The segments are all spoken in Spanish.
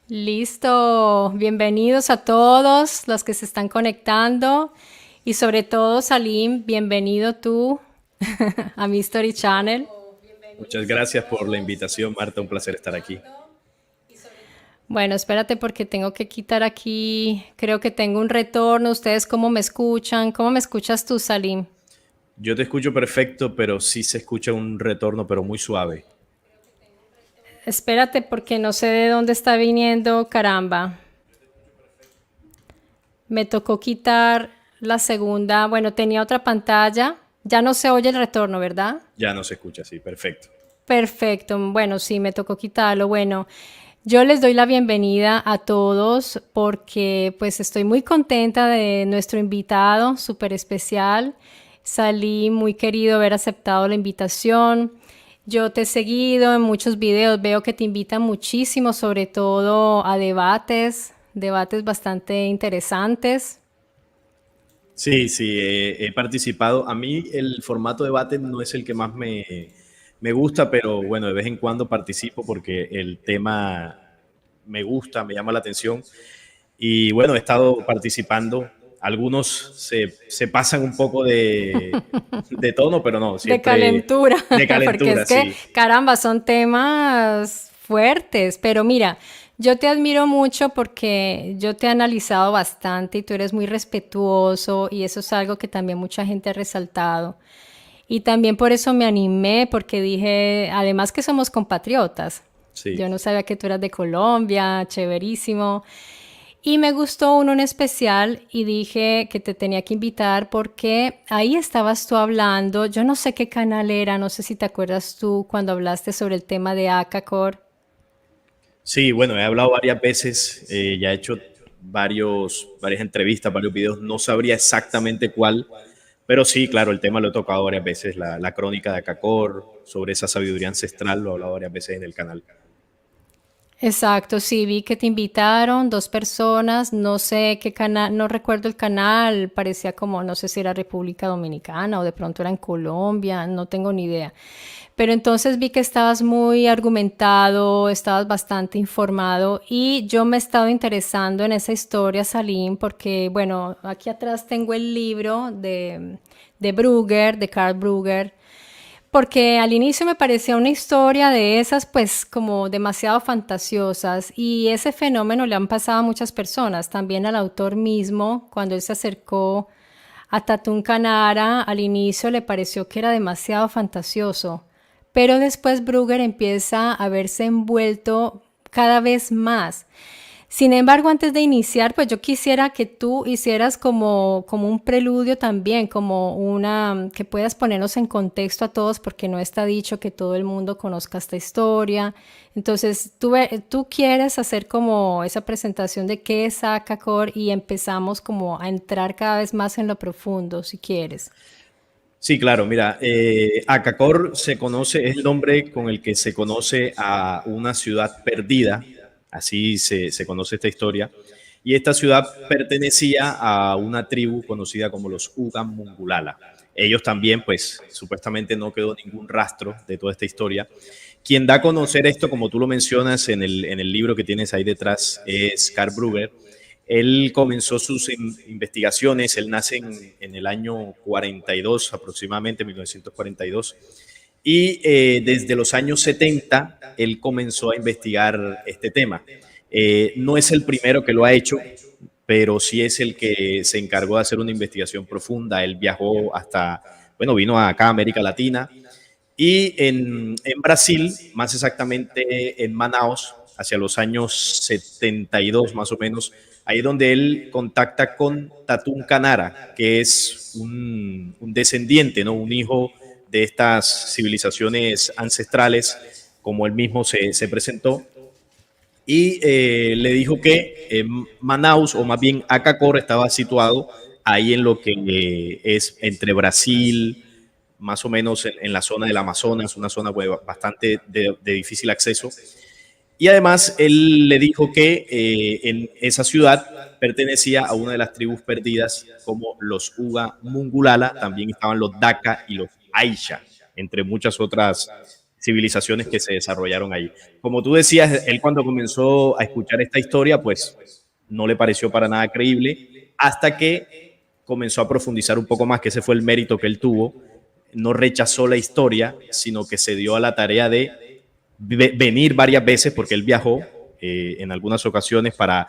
Listo, bienvenidos a todos los que se están conectando y sobre todo Salim, bienvenido tú a mi Story Channel. Muchas gracias por la invitación, Marta. Un placer estar aquí. Bueno, espérate porque tengo que quitar aquí, creo que tengo un retorno. ¿Ustedes cómo me escuchan? ¿Cómo me escuchas tú, Salim? Yo te escucho perfecto, pero sí se escucha un retorno, pero muy suave. Espérate porque no sé de dónde está viniendo, caramba. Me tocó quitar la segunda, bueno, tenía otra pantalla. Ya no se oye el retorno, ¿verdad? Ya no se escucha así, perfecto. Perfecto, bueno, sí, me tocó quitarlo. Bueno, yo les doy la bienvenida a todos porque pues estoy muy contenta de nuestro invitado, súper especial. Salí muy querido haber aceptado la invitación. Yo te he seguido en muchos videos, veo que te invitan muchísimo, sobre todo a debates, debates bastante interesantes. Sí, sí, he participado. A mí el formato de debate no es el que más me gusta, pero bueno, de vez en cuando participo porque el tema me gusta, me llama la atención. Y bueno, he estado participando. Algunos se pasan un poco de tono, pero no, De siempre calentura, de porque calentura, es que, sí. caramba, son temas fuertes, pero mira, yo te admiro mucho porque yo te he analizado bastante y tú eres muy respetuoso y eso es algo que también mucha gente ha resaltado. Y también por eso me animé, porque dije, además que somos compatriotas, Sí. yo no sabía que tú eras de Colombia, chéverísimo. Y me gustó uno en especial y dije que te tenía que invitar porque ahí estabas tú hablando, yo no sé qué canal era, no sé si te acuerdas tú cuando hablaste sobre el tema de Acacor. Sí, bueno, he hablado varias veces, ya he hecho varias entrevistas, varios videos, no sabría exactamente cuál, pero sí, claro, el tema lo he tocado varias veces, la crónica de Acacor, sobre esa sabiduría ancestral, lo he hablado varias veces en el canal. Exacto, sí, vi que te invitaron dos personas, no sé qué canal, no recuerdo el canal, parecía como, no sé si era República Dominicana o de pronto era en Colombia, no tengo ni idea. Pero entonces vi que estabas muy argumentado, estabas bastante informado y yo me he estado interesando en esa historia, Salim, porque, bueno, aquí atrás tengo el libro de Brugger, de Carl Brugger, porque al inicio me parecía una historia de esas pues como demasiado fantasiosas y ese fenómeno le han pasado a muchas personas, también al autor mismo, cuando él se acercó a Tatún Canara, al inicio le pareció que era demasiado fantasioso, pero después Brugger empieza a verse envuelto cada vez más. Sin embargo, antes de iniciar, pues yo quisiera que tú hicieras como un preludio también, como una, que puedas ponernos en contexto a todos, porque no está dicho que todo el mundo conozca esta historia. Entonces, tú quieres hacer como esa presentación de qué es Akakor y empezamos como a entrar cada vez más en lo profundo, si quieres. Sí, claro, mira, Acacor se conoce, es el nombre con el que se conoce a una ciudad perdida, así se conoce esta historia, y esta ciudad pertenecía a una tribu conocida como los Ugan Mungulala. Ellos también, pues, supuestamente no quedó ningún rastro de toda esta historia. Quien da a conocer esto, como tú lo mencionas en el libro que tienes ahí detrás, es Karl Brugger. Él comenzó sus investigaciones, él nace en el año 42, aproximadamente 1942, y desde los años 70 él comenzó a investigar este tema. No es el primero que lo ha hecho, pero sí es el que se encargó de hacer una investigación profunda. Él viajó hasta, bueno, vino acá a América Latina y en Brasil, más exactamente en Manaus, hacia los años 72 más o menos, ahí es donde él contacta con Tatún Canara, que es un descendiente, ¿no? Un hijo de estas civilizaciones ancestrales, como él mismo se presentó, y le dijo que Manaus, o más bien Acacor, estaba situado ahí en lo que es entre Brasil, más o menos en la zona del Amazonas, una zona pues, bastante de difícil acceso. Y además él le dijo que en esa ciudad pertenecía a una de las tribus perdidas como los Uga Mungulala, también estaban los Daka y los Aisha, entre muchas otras civilizaciones que se desarrollaron ahí. Como tú decías, él cuando comenzó a escuchar esta historia, pues no le pareció para nada creíble, hasta que comenzó a profundizar un poco más, que ese fue el mérito que él tuvo. No rechazó la historia, sino que se dio a la tarea de venir varias veces, porque él viajó en algunas ocasiones para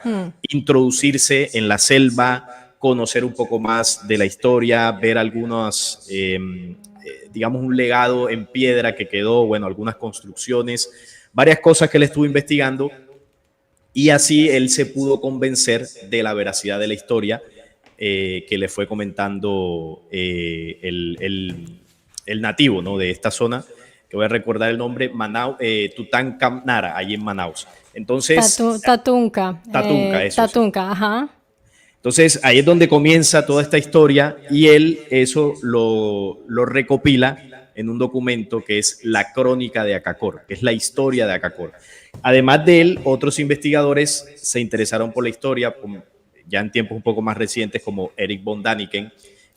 introducirse en la selva, conocer un poco más de la historia, ver algunos, digamos, un legado en piedra que quedó, bueno, algunas construcciones, varias cosas que él estuvo investigando, y así él se pudo convencer de la veracidad de la historia que le fue comentando el nativo, ¿no?, de esta zona, que voy a recordar el nombre, Tutankamara, allí en Manaus. Entonces, Tatunca, Tatunca, eso sí. Tatunca, ajá. Entonces, ahí es donde comienza toda esta historia y él eso lo recopila en un documento que es la Crónica de Acacor, que es la historia de Acacor. Además de él, otros investigadores se interesaron por la historia, ya en tiempos un poco más recientes, como Eric von Daniken,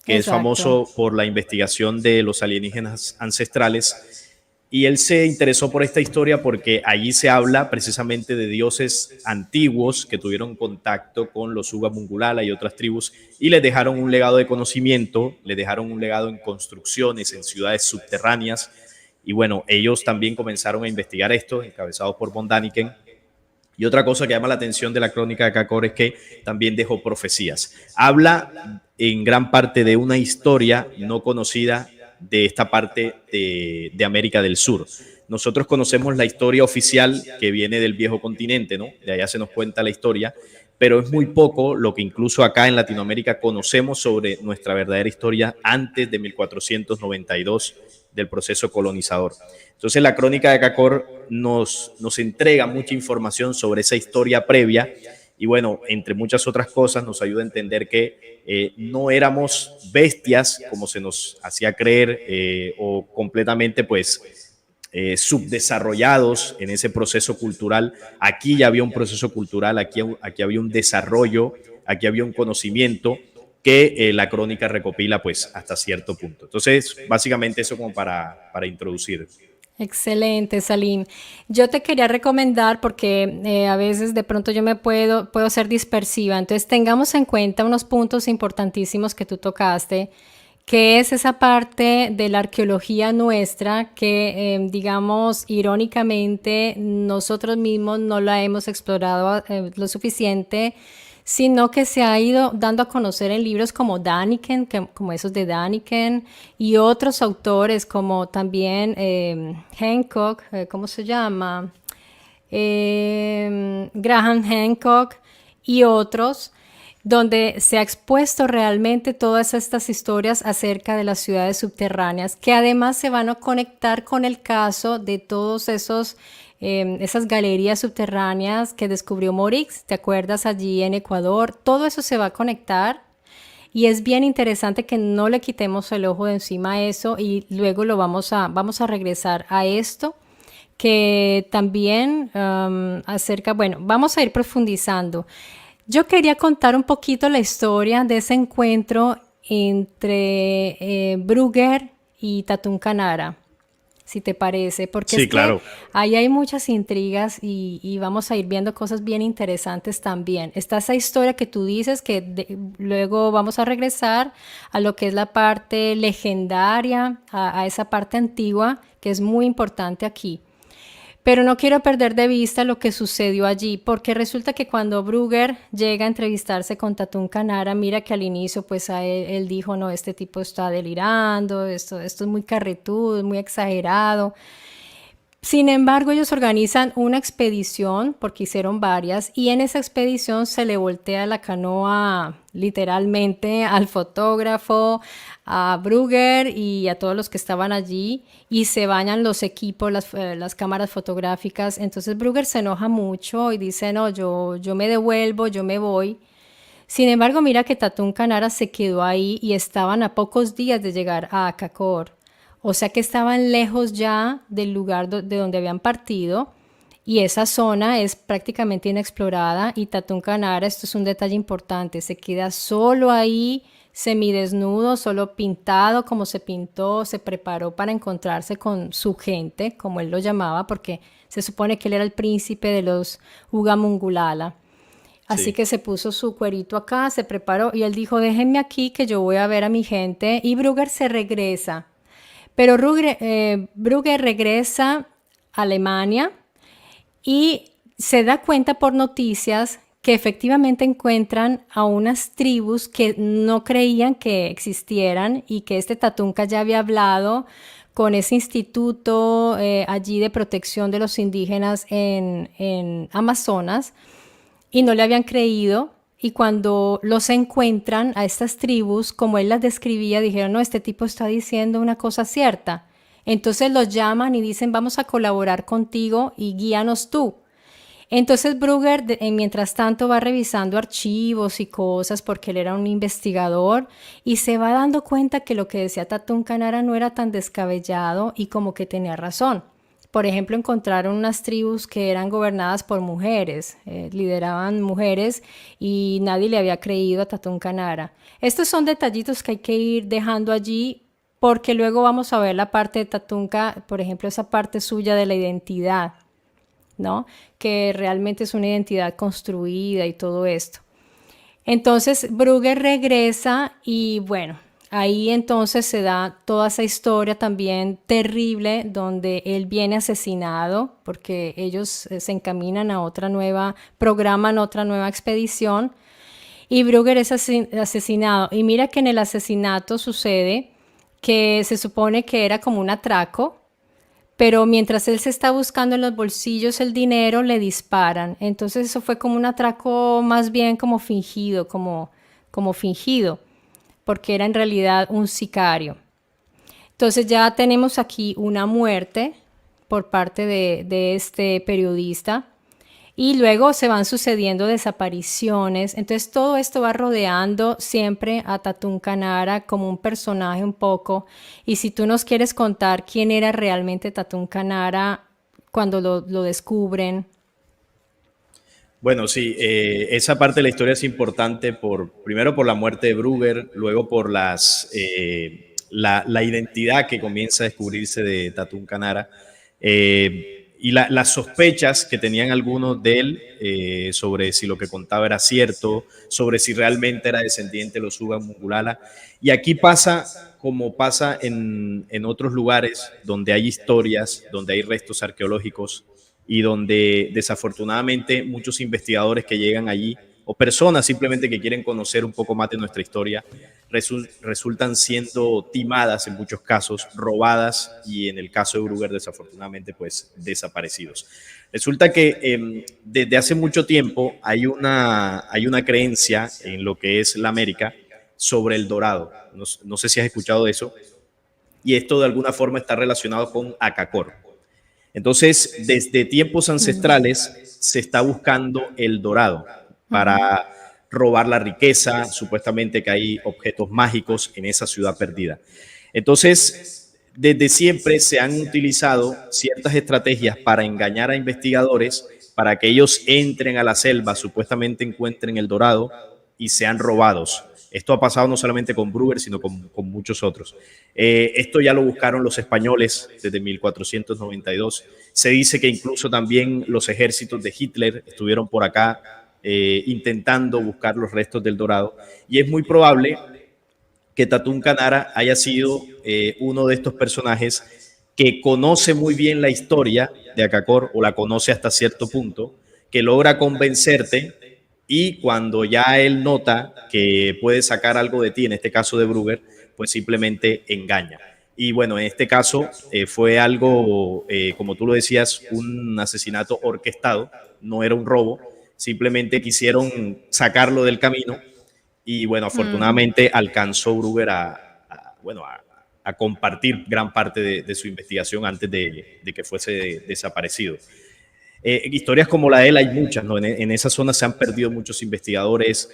que es Exacto. famoso por la investigación de los alienígenas ancestrales. Y él se interesó por esta historia porque allí se habla precisamente de dioses antiguos que tuvieron contacto con los Uga Mungulala y otras tribus y les dejaron un legado de conocimiento, les dejaron un legado en construcciones, en ciudades subterráneas. Y bueno, ellos también comenzaron a investigar esto, encabezados por von Daniken. Y otra cosa que llama la atención de la crónica de Acacor es que también dejó profecías. Habla en gran parte de una historia no conocida de esta parte de América del Sur. Nosotros conocemos la historia oficial que viene del viejo continente, ¿no? De allá se nos cuenta la historia, pero es muy poco lo que incluso acá en Latinoamérica conocemos sobre nuestra verdadera historia antes de 1492 del proceso colonizador. Entonces la crónica de Acacor nos entrega mucha información sobre esa historia previa y bueno, entre muchas otras cosas nos ayuda a entender que no éramos bestias como se nos hacía creer o completamente pues subdesarrollados en ese proceso cultural. Aquí ya había un proceso cultural, aquí había un desarrollo, aquí había un conocimiento que la crónica recopila pues hasta cierto punto. Entonces, básicamente eso como para introducir. Excelente, Salim. Yo te quería recomendar porque a veces de pronto yo puedo ser dispersiva, entonces tengamos en cuenta unos puntos importantísimos que tú tocaste, que es esa parte de la arqueología nuestra que, digamos, irónicamente nosotros mismos no la hemos explorado lo suficiente, sino que se ha ido dando a conocer en libros como Daniken, como esos de Daniken, y otros autores como también Hancock, ¿cómo se llama? Graham Hancock y otros, donde se ha expuesto realmente todas estas historias acerca de las ciudades subterráneas, que además se van a conectar con el caso de todos esas galerías subterráneas que descubrió Morix, ¿te acuerdas? Allí en Ecuador, todo eso se va a conectar y es bien interesante que no le quitemos el ojo de encima a eso y luego vamos a regresar a esto que también bueno, vamos a ir profundizando. Yo quería contar un poquito la historia de ese encuentro entre Brugger y Tatún Canara, si te parece, porque es Sí, que claro. ahí hay muchas intrigas y vamos a ir viendo cosas bien interesantes también. Está esa historia que tú dices que luego vamos a regresar a lo que es la parte legendaria, a esa parte antigua que es muy importante aquí. Pero no quiero perder de vista lo que sucedió allí, porque resulta que cuando Brugger llega a entrevistarse con Tatún Canara, mira que al inicio pues él dijo, no, este tipo está delirando, esto es muy carretudo, es muy exagerado. Sin embargo, ellos organizan una expedición, porque hicieron varias, y en esa expedición se le voltea la canoa literalmente al fotógrafo, a Brugger y a todos los que estaban allí, y se bañan los equipos, las cámaras fotográficas. Entonces Brugger se enoja mucho y dice, no, yo me devuelvo, yo me voy. Sin embargo, mira que Tatún Canara se quedó ahí y estaban a pocos días de llegar a Acacor. O sea que estaban lejos ya del lugar de donde habían partido y esa zona es prácticamente inexplorada y Tatún Canara, esto es un detalle importante, se queda solo ahí semidesnudo, solo pintado, como se pintó, se preparó para encontrarse con su gente, como él lo llamaba, porque se supone que él era el príncipe de los Ugamungulala. Así Sí. que se puso su cuerito acá, se preparó y él dijo, déjenme aquí que yo voy a ver a mi gente. Y Brugger se regresa. Pero Brugger regresa a Alemania y se da cuenta por noticias que efectivamente encuentran a unas tribus que no creían que existieran y que este Tatunka ya había hablado con ese instituto allí de protección de los indígenas en Amazonas y no le habían creído. Y cuando los encuentran a estas tribus, como él las describía, dijeron, no, este tipo está diciendo una cosa cierta. Entonces los llaman y dicen, vamos a colaborar contigo y guíanos tú. Entonces Brugger, mientras tanto, va revisando archivos y cosas porque él era un investigador y se va dando cuenta que lo que decía Tatún Canara no era tan descabellado y como que tenía razón. Por ejemplo, encontraron unas tribus que eran gobernadas por mujeres, lideraban mujeres y nadie le había creído a Tatún Canara. Estos son detallitos que hay que ir dejando allí porque luego vamos a ver la parte de Tatunka, por ejemplo, esa parte suya de la identidad, ¿no? Que realmente es una identidad construida y todo esto. Entonces Brugger regresa y bueno, ahí entonces se da toda esa historia también terrible donde él viene asesinado porque ellos se encaminan a otra nueva, programan otra nueva expedición y Brugger es asesinado. Y mira que en el asesinato sucede que se supone que era como un atraco, pero mientras él se está buscando en los bolsillos el dinero, le disparan. Entonces eso fue como un atraco más bien como fingido, como fingido, porque era en realidad un sicario. Entonces ya tenemos aquí una muerte por parte de este periodista y luego se van sucediendo desapariciones. Entonces todo esto va rodeando siempre a Tatún Canara como un personaje un poco. Y si tú nos quieres contar quién era realmente Tatún Canara cuando lo descubren. Bueno, sí, esa parte de la historia es importante primero por la muerte de Brugger, luego por la identidad que comienza a descubrirse de Tatún Canara y las sospechas que tenían algunos de él sobre si lo que contaba era cierto, sobre si realmente era descendiente de los Uga Mungulala. Y aquí pasa como pasa en otros lugares donde hay historias, donde hay restos arqueológicos y donde desafortunadamente muchos investigadores que llegan allí o personas simplemente que quieren conocer un poco más de nuestra historia resultan siendo timadas en muchos casos, robadas y en el caso de Brugger desafortunadamente pues desaparecidos. Resulta que desde hace mucho tiempo hay una creencia en lo que es la América sobre el dorado. No sé si has escuchado de eso. Y esto de alguna forma está relacionado con Acacor. Entonces, desde tiempos ancestrales se está buscando el dorado para robar la riqueza, supuestamente que hay objetos mágicos en esa ciudad perdida. Entonces, desde siempre se han utilizado ciertas estrategias para engañar a investigadores, para que ellos entren a la selva, supuestamente encuentren el dorado y sean robados. Esto ha pasado no solamente con Brugger, sino con muchos otros. Esto ya lo buscaron los españoles desde 1492. Se dice que incluso también los ejércitos de Hitler estuvieron por acá intentando buscar los restos del dorado. Y es muy probable que Tatún Canara haya sido uno de estos personajes que conoce muy bien la historia de Acacor o la conoce hasta cierto punto, que logra convencerte y cuando ya él nota que puede sacar algo de ti, en este caso de Brugger, pues simplemente engaña. Y bueno, en este caso fue algo, como tú lo decías, un asesinato orquestado, no era un robo, simplemente quisieron sacarlo del camino y bueno, afortunadamente alcanzó Brugger a compartir gran parte de su investigación antes de que fuese desaparecido. Historias como la de él hay muchas, ¿no? En esa zona se han perdido muchos investigadores,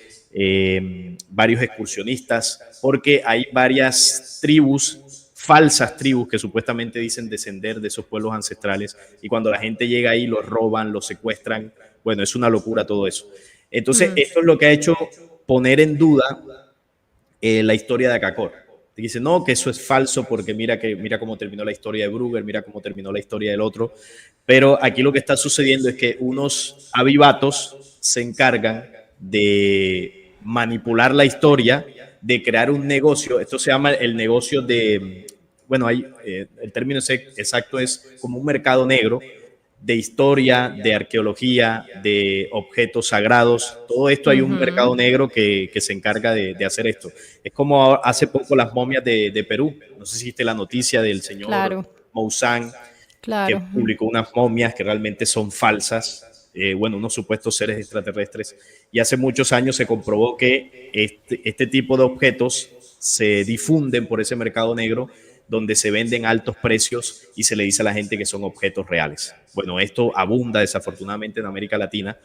varios excursionistas, porque hay varias tribus, falsas tribus que supuestamente dicen descender de esos pueblos ancestrales y cuando la gente llega ahí los roban, los secuestran, bueno, es una locura todo eso. Entonces, esto es lo que ha hecho poner en duda la historia de Akakor. Te dice, no, que eso es falso porque mira cómo terminó la historia de Brugger, mira cómo terminó la historia del otro. Pero aquí lo que está sucediendo es que unos avivatos se encargan de manipular la historia, de crear un negocio. Esto se llama el negocio de, bueno, el término exacto es como un mercado negro de historia, de arqueología, de objetos sagrados. Todo esto hay un Ujú. mercado negro que se encarga de hacer esto. Es como hace poco las momias de Perú. No sé si viste la noticia del señor Claro, Moussan, que claro. publicó unas momias que realmente son falsas, bueno, unos supuestos seres extraterrestres. Y hace muchos años se comprobó que este tipo de objetos se difunden por ese mercado negro donde se venden a altos precios y se le dice a la gente que son objetos reales. Bueno, esto abunda desafortunadamente en América Latina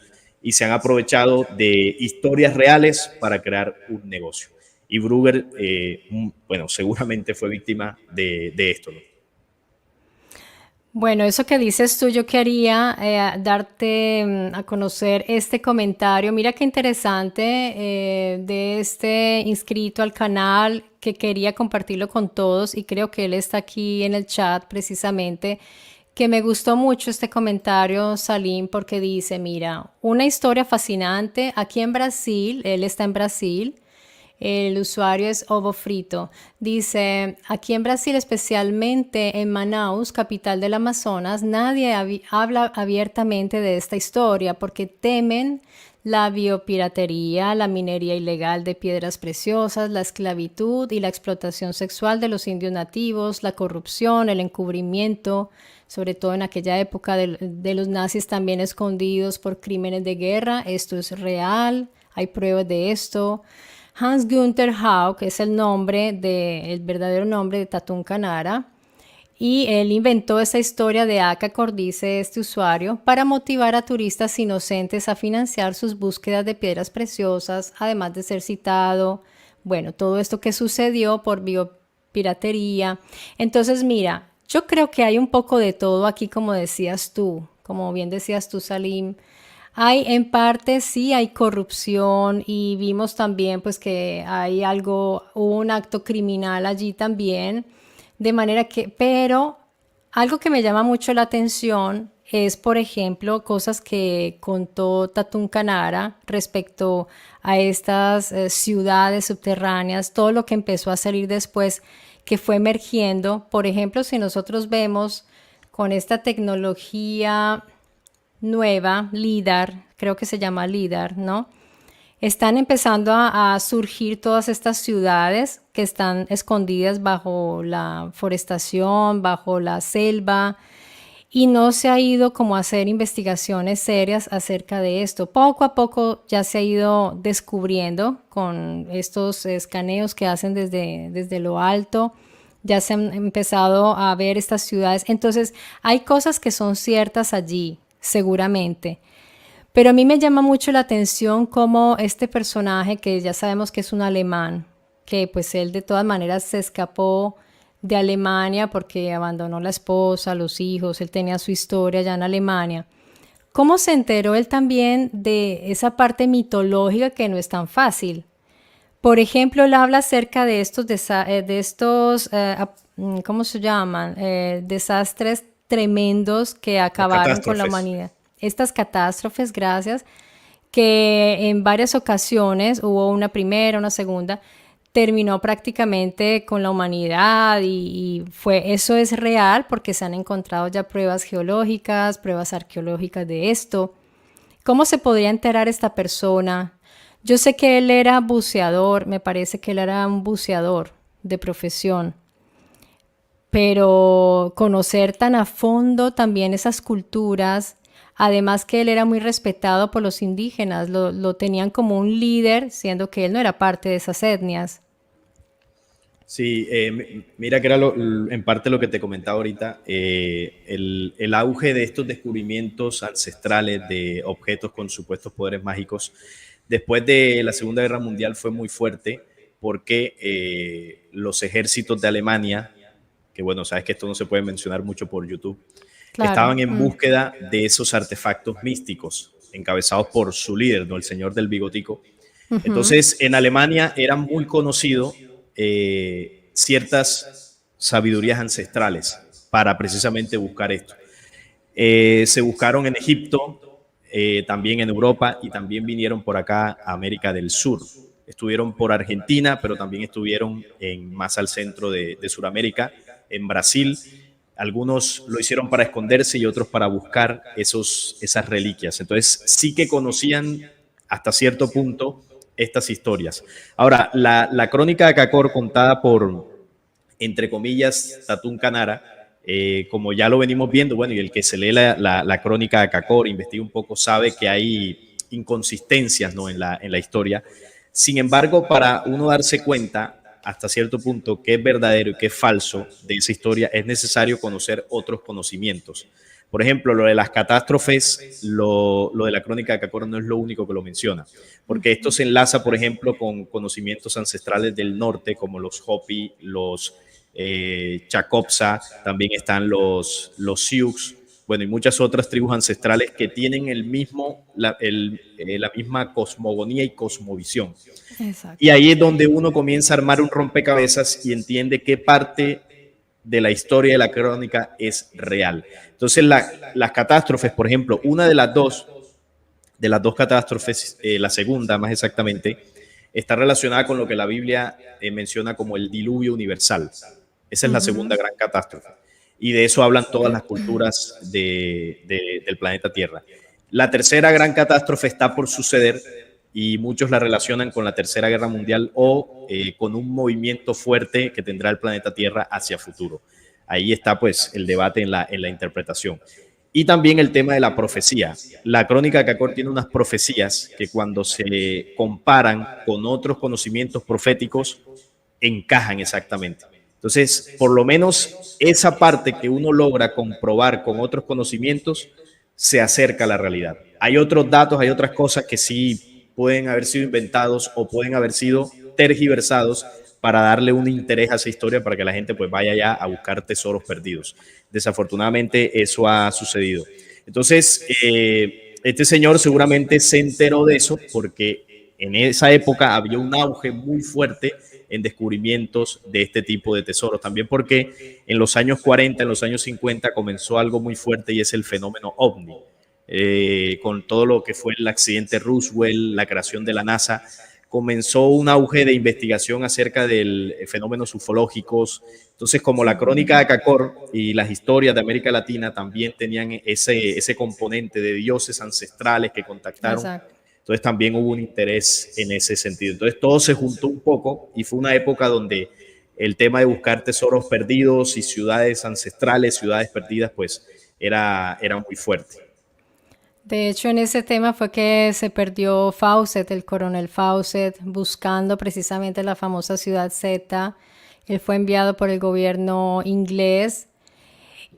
y se han aprovechado de historias reales para crear un negocio. Y Brugger, bueno, seguramente fue víctima de esto, ¿no? Bueno, eso que dices tú, yo quería darte a conocer este comentario. Mira qué interesante de este inscrito al canal que quería compartirlo con todos y creo que él está aquí en el chat precisamente, que me gustó mucho este comentario, Salim, porque dice, mira, una historia fascinante aquí en Brasil, él está en Brasil. El usuario es Ovo Frito. Dice, aquí en Brasil, especialmente en Manaus, capital del Amazonas, nadie habla abiertamente de esta historia porque temen la biopiratería, la minería ilegal de piedras preciosas, la esclavitud y la explotación sexual de los indios nativos, la corrupción, el encubrimiento, sobre todo en aquella época de los nazis también escondidos por crímenes de guerra. Esto es real, hay pruebas de esto. Hans Günther Hauck es el verdadero nombre de Tatún Canara. Y él inventó esa historia de Akakor, dice este usuario, para motivar a turistas inocentes a financiar sus búsquedas de piedras preciosas, además de ser citado, bueno, todo esto que sucedió por biopiratería. Entonces, mira, yo creo que hay un poco de todo aquí, como decías tú, como bien decías tú, Salim. Hay en parte sí hay corrupción y vimos también pues que hay hubo un acto criminal allí también, de manera que, pero algo que me llama mucho la atención es, por ejemplo, cosas que contó Tatún Canara respecto a estas ciudades subterráneas, todo lo que empezó a salir después que fue emergiendo. Por ejemplo, si nosotros vemos con esta tecnología nueva, LIDAR, creo que se llama LIDAR, ¿no? Están empezando a surgir todas estas ciudades que están escondidas bajo la forestación, bajo la selva, y no se ha ido como a hacer investigaciones serias acerca de esto. Poco a poco ya se ha ido descubriendo con estos escaneos que hacen desde lo alto. Ya se han empezado a ver estas ciudades. Entonces, hay cosas que son ciertas allí, seguramente. Pero a mí me llama mucho la atención cómo este personaje, que ya sabemos que es un alemán, que pues él de todas maneras se escapó de Alemania porque abandonó la esposa, los hijos, él tenía su historia ya en Alemania. ¿Cómo se enteró él también de esa parte mitológica que no es tan fácil? Por ejemplo, él habla acerca de ¿cómo se llaman? Desastres tremendos que Las acabaron con la catástrofes. humanidad. Estas catástrofes, gracias, que en varias ocasiones, hubo una primera, una segunda, terminó prácticamente con la humanidad eso es real porque se han encontrado ya pruebas geológicas, pruebas arqueológicas de esto. ¿Cómo se podría enterar esta persona? Yo sé que él era buceador, me parece que él era un buceador de profesión, pero conocer tan a fondo también esas culturas, además que él era muy respetado por los indígenas, lo tenían como un líder, siendo que él no era parte de esas etnias. Sí, mira que era en parte lo que te comentaba ahorita, el auge de estos descubrimientos ancestrales de objetos con supuestos poderes mágicos después de la Segunda Guerra Mundial fue muy fuerte porque los ejércitos de Alemania, que bueno, sabes que esto no se puede mencionar mucho por YouTube, Claro. estaban en búsqueda de esos artefactos místicos encabezados por su líder, ¿no? El señor del bigotico, Ujú. Entonces, en Alemania era muy conocido ciertas sabidurías ancestrales para precisamente buscar esto. Se buscaron en Egipto, también en Europa y también vinieron por acá a América del Sur. Estuvieron por Argentina, pero también estuvieron más al centro de Sudamérica, en Brasil. Algunos lo hicieron para esconderse y otros para buscar esas reliquias. Entonces sí que conocían hasta cierto punto estas historias. Ahora, la crónica de Acacor contada por, entre comillas, Tatún Canara, como ya lo venimos viendo, bueno, y el que se lee la crónica de Acacor, investiga un poco, sabe que hay inconsistencias, ¿no?, en la historia. Sin embargo, para uno darse cuenta hasta cierto punto qué es verdadero y qué es falso de esa historia, es necesario conocer otros conocimientos. Por ejemplo, lo de las catástrofes, lo de la crónica de Acacor no es lo único que lo menciona, porque esto se enlaza, por ejemplo, con conocimientos ancestrales del norte, como los Hopi, los Chacopsa, también están los Sioux, bueno, y muchas otras tribus ancestrales que tienen la misma cosmogonía y cosmovisión. Y Exacto. ahí es donde uno comienza a armar un rompecabezas y entiende qué parte de la historia de la crónica es real. Entonces, las catástrofes, por ejemplo, una de las dos catástrofes, la segunda más exactamente, está relacionada con lo que la Biblia menciona como el diluvio universal. Esa es la segunda Ujú. gran catástrofe. Y de eso hablan todas las culturas del planeta Tierra. La tercera gran catástrofe está por suceder y muchos la relacionan con la Tercera Guerra Mundial o con un movimiento fuerte que tendrá el planeta Tierra hacia futuro. Ahí está pues el debate en la interpretación. Y también el tema de la profecía. La crónica de Cacor tiene unas profecías que cuando se comparan con otros conocimientos proféticos encajan exactamente. Entonces, por lo menos esa parte que uno logra comprobar con otros conocimientos se acerca a la realidad. Hay otros datos, hay otras cosas que sí pueden haber sido inventados o pueden haber sido tergiversados para darle un interés a esa historia para que la gente pues vaya ya a buscar tesoros perdidos. Desafortunadamente eso ha sucedido. Entonces, este señor seguramente se enteró de eso porque en esa época había un auge muy fuerte en descubrimientos de este tipo de tesoros. También porque en los años 40, en los años 50 comenzó algo muy fuerte y es el fenómeno OVNI. Con todo lo que fue el accidente Roswell, la creación de la NASA, comenzó un auge de investigación acerca de fenómenos ufológicos. Entonces, como la crónica de Cacor y las historias de América Latina también tenían ese componente de dioses ancestrales que contactaron, Exacto. entonces también hubo un interés en ese sentido. Entonces todo se juntó un poco y fue una época donde el tema de buscar tesoros perdidos y ciudades ancestrales, ciudades perdidas, pues era muy fuerte. De hecho, en ese tema fue que se perdió Fawcett, el coronel Fawcett, buscando precisamente la famosa ciudad Z. Él fue enviado por el gobierno inglés.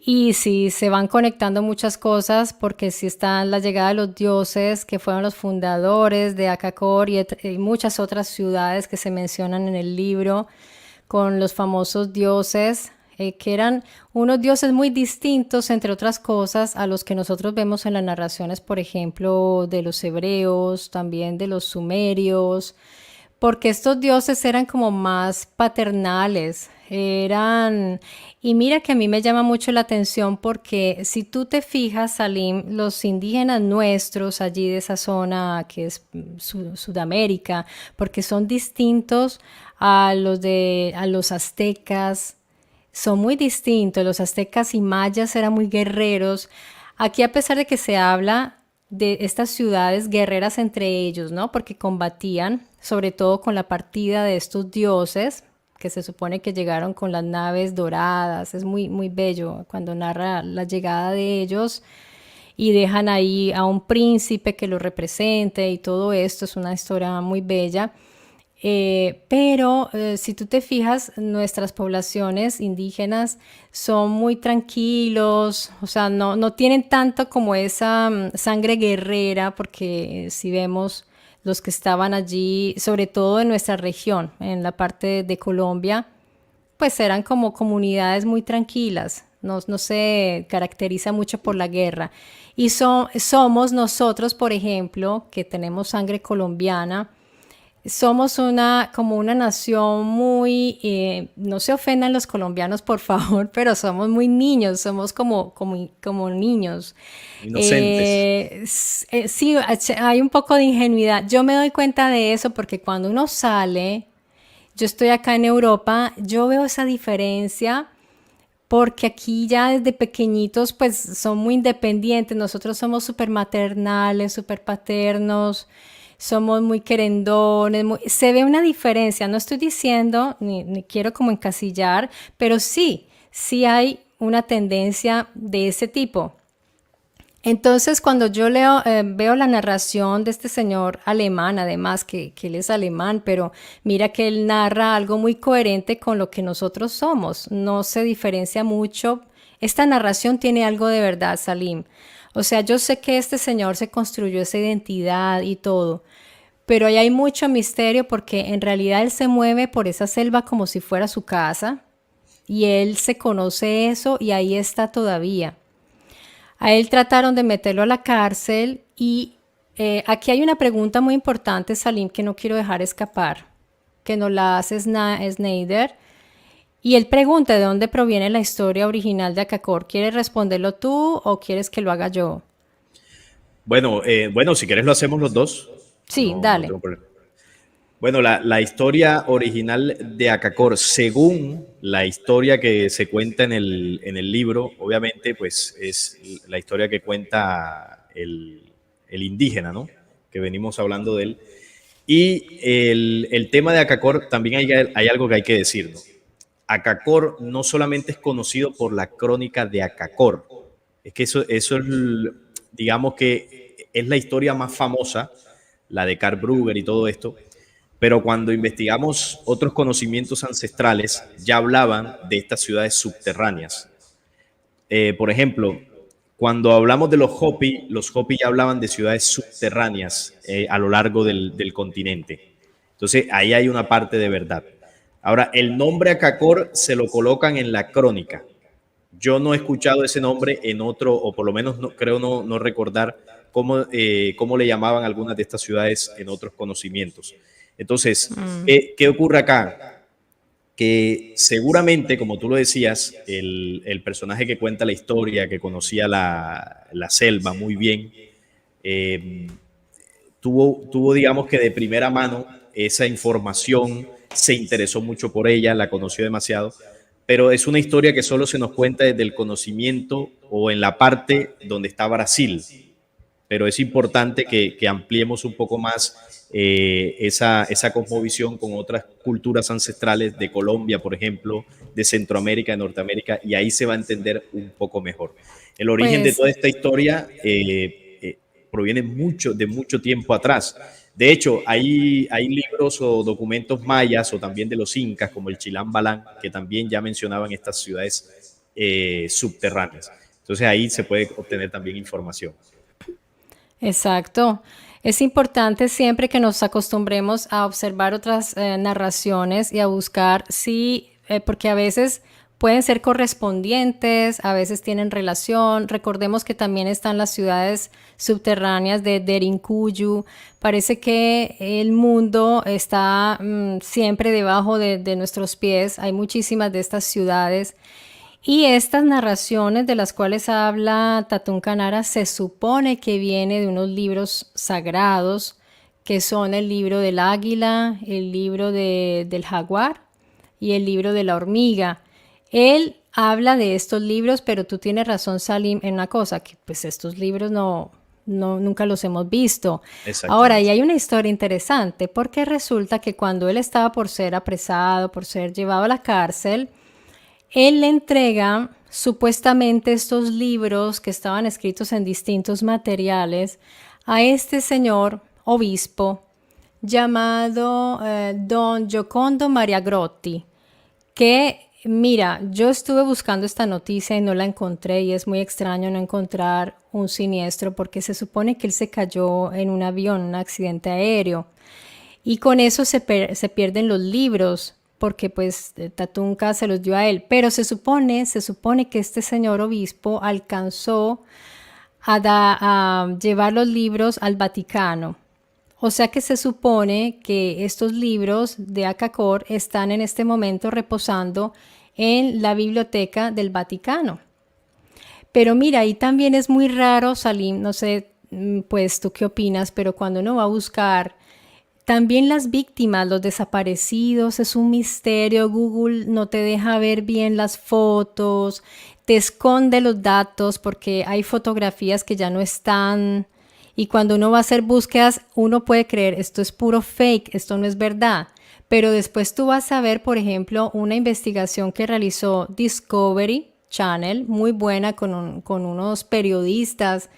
Y sí, se van conectando muchas cosas porque sí está la llegada de los dioses que fueron los fundadores de Acacor y muchas otras ciudades que se mencionan en el libro con los famosos dioses que eran unos dioses muy distintos, entre otras cosas, a los que nosotros vemos en las narraciones, por ejemplo, de los hebreos, también de los sumerios, porque estos dioses eran como más paternales, eran... Y mira que a mí me llama mucho la atención porque si tú te fijas, Salim, los indígenas nuestros allí de esa zona que es Sudamérica, porque son distintos a los aztecas, son muy distintos. Los aztecas y mayas eran muy guerreros. Aquí, a pesar de que se habla de estas ciudades guerreras entre ellos, ¿no? Porque combatían, sobre todo con la partida de estos dioses, que se supone que llegaron con las naves doradas. Es muy, muy bello cuando narra la llegada de ellos y dejan ahí a un príncipe que lo represente y todo esto. Es una historia muy bella. Pero si tú te fijas, nuestras poblaciones indígenas son muy tranquilos, o sea, no tienen tanto como esa sangre guerrera, porque si vemos los que estaban allí, sobre todo en nuestra región, en la parte de Colombia, pues eran como comunidades muy tranquilas, no se caracteriza mucho por la guerra. Y somos nosotros, por ejemplo, que tenemos sangre colombiana, somos como una nación muy, no se ofendan los colombianos, por favor, pero somos muy niños, somos como niños. Inocentes. Sí, hay un poco de ingenuidad. Yo me doy cuenta de eso porque cuando uno sale, yo estoy acá en Europa, yo veo esa diferencia porque aquí ya desde pequeñitos pues son muy independientes, nosotros somos súper maternales, súper paternos, somos muy querendones, se ve una diferencia, no estoy diciendo, ni quiero como encasillar, pero sí, sí hay una tendencia de ese tipo. Entonces, cuando yo veo la narración de este señor alemán, además que él es alemán, pero mira que él narra algo muy coherente con lo que nosotros somos, no se diferencia mucho. Esta narración tiene algo de verdad, Salim. O sea, yo sé que este señor se construyó esa identidad y todo, pero ahí hay mucho misterio porque en realidad él se mueve por esa selva como si fuera su casa y él se conoce eso y ahí está todavía. A él trataron de meterlo a la cárcel y aquí hay una pregunta muy importante, Salim, que no quiero dejar escapar, que nos la hace Snyder. Y él pregunta de dónde proviene la historia original de Akakor. ¿Quieres responderlo tú o quieres que lo haga yo? Bueno, si quieres lo hacemos los dos. Sí, No, no dale. tengo problema. Bueno, la historia original de Akakor, según la historia que se cuenta en el libro, obviamente, pues es la historia que cuenta el indígena, ¿no? Que venimos hablando de él. Y el tema de Akakor, también hay algo que hay que decir, ¿no? Akakor no solamente es conocido por la crónica de Akakor, es que eso es, digamos que es la historia más famosa, la de Karl Brugger y todo esto, pero cuando investigamos otros conocimientos ancestrales, ya hablaban de estas ciudades subterráneas. Por ejemplo, cuando hablamos de los Hopi ya hablaban de ciudades subterráneas a lo largo del continente. Entonces, ahí hay una parte de verdad. Ahora, el nombre Akakor se lo colocan en la crónica. Yo no he escuchado ese nombre en otro, o por lo menos no, creo no recordar cómo le llamaban algunas de estas ciudades en otros conocimientos. Entonces, ¿qué ocurre acá? Que seguramente, como tú lo decías, el personaje que cuenta la historia, que conocía la selva muy bien, eh, tuvo, digamos que de primera mano esa información, se interesó mucho por ella, la conoció demasiado, pero es una historia que solo se nos cuenta desde el conocimiento o en la parte donde está Brasil, pero es importante que ampliemos un poco más esa cosmovisión con otras culturas ancestrales de Colombia, por ejemplo, de Centroamérica, de Norteamérica, y ahí se va a entender un poco mejor. El origen de Pues toda esta historia proviene de mucho tiempo atrás. De hecho, hay libros o documentos mayas o también de los incas, como el Chilán Balán, que también ya mencionaban estas ciudades subterráneas. Entonces ahí se puede obtener también información. exacto. Es importante siempre que nos acostumbremos a observar otras narraciones y a buscar sí, porque a veces pueden ser correspondientes, a veces tienen relación. Recordemos que también están las ciudades subterráneas de Derinkuyu. Parece que el mundo está siempre debajo de nuestros pies. Hay muchísimas de estas ciudades. Y estas narraciones de las cuales habla Tatún Canara se supone que viene de unos libros sagrados, que son el libro del águila, el libro del jaguar y el libro de la hormiga. Él habla de estos libros, pero tú tienes razón, Salim, en una cosa, que pues estos libros nunca los hemos visto. Ahora, y Exactamente. hay una historia interesante, porque resulta que cuando él estaba por ser apresado, por ser llevado a la cárcel, él le entrega supuestamente estos libros que estaban escritos en distintos materiales a este señor obispo llamado Don Giocondo Maria Grotti, que mira, yo estuve buscando esta noticia y no la encontré y es muy extraño no encontrar un siniestro porque se supone que él se cayó en un avión, un accidente aéreo. Y con eso se pierden los libros, porque pues Tatunca se los dio a él. Pero se supone que este señor obispo alcanzó a llevar los libros al Vaticano. O sea que se supone que estos libros de Akakor están en este momento reposando en la biblioteca del Vaticano. Pero mira, ahí también es muy raro, Salim, no sé, pues tú qué opinas, pero cuando uno va a buscar también las víctimas, los desaparecidos, es un misterio. Google no te deja ver bien las fotos, te esconde los datos porque hay fotografías que ya no están. Y cuando uno va a hacer búsquedas, uno puede creer, esto es puro fake, esto no es verdad. Pero después tú vas a ver, por ejemplo, una investigación que realizó Discovery Channel, muy buena, con unos periodistas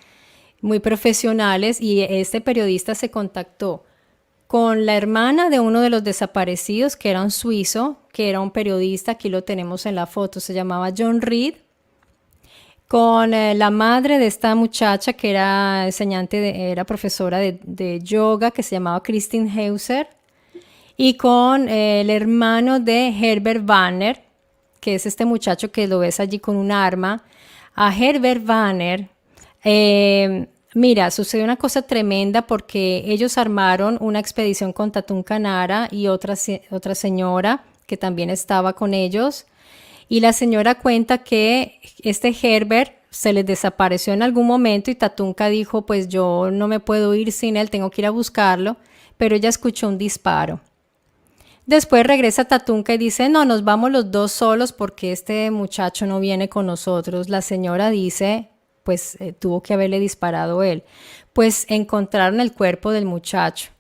muy profesionales, y este periodista se contactó con la hermana de uno de los desaparecidos, que era un suizo, que era un periodista, aquí lo tenemos en la foto, se llamaba John Reed, con la madre de esta muchacha que era era profesora de yoga, que se llamaba Christine Heuser, y con el hermano de Herbert Banner, que es este muchacho que lo ves allí con un arma. A Herbert Banner, mira, sucedió una cosa tremenda porque ellos armaron una expedición con Tatún Canara y otra señora que también estaba con ellos. Y la señora cuenta que este Herbert se les desapareció en algún momento y Tatunca dijo, pues yo no me puedo ir sin él, tengo que ir a buscarlo, pero ella escuchó un disparo. Después regresa Tatunca y dice, no, nos vamos los dos solos porque este muchacho no viene con nosotros. La señora dice, pues tuvo que haberle disparado él. Pues encontraron el cuerpo del muchacho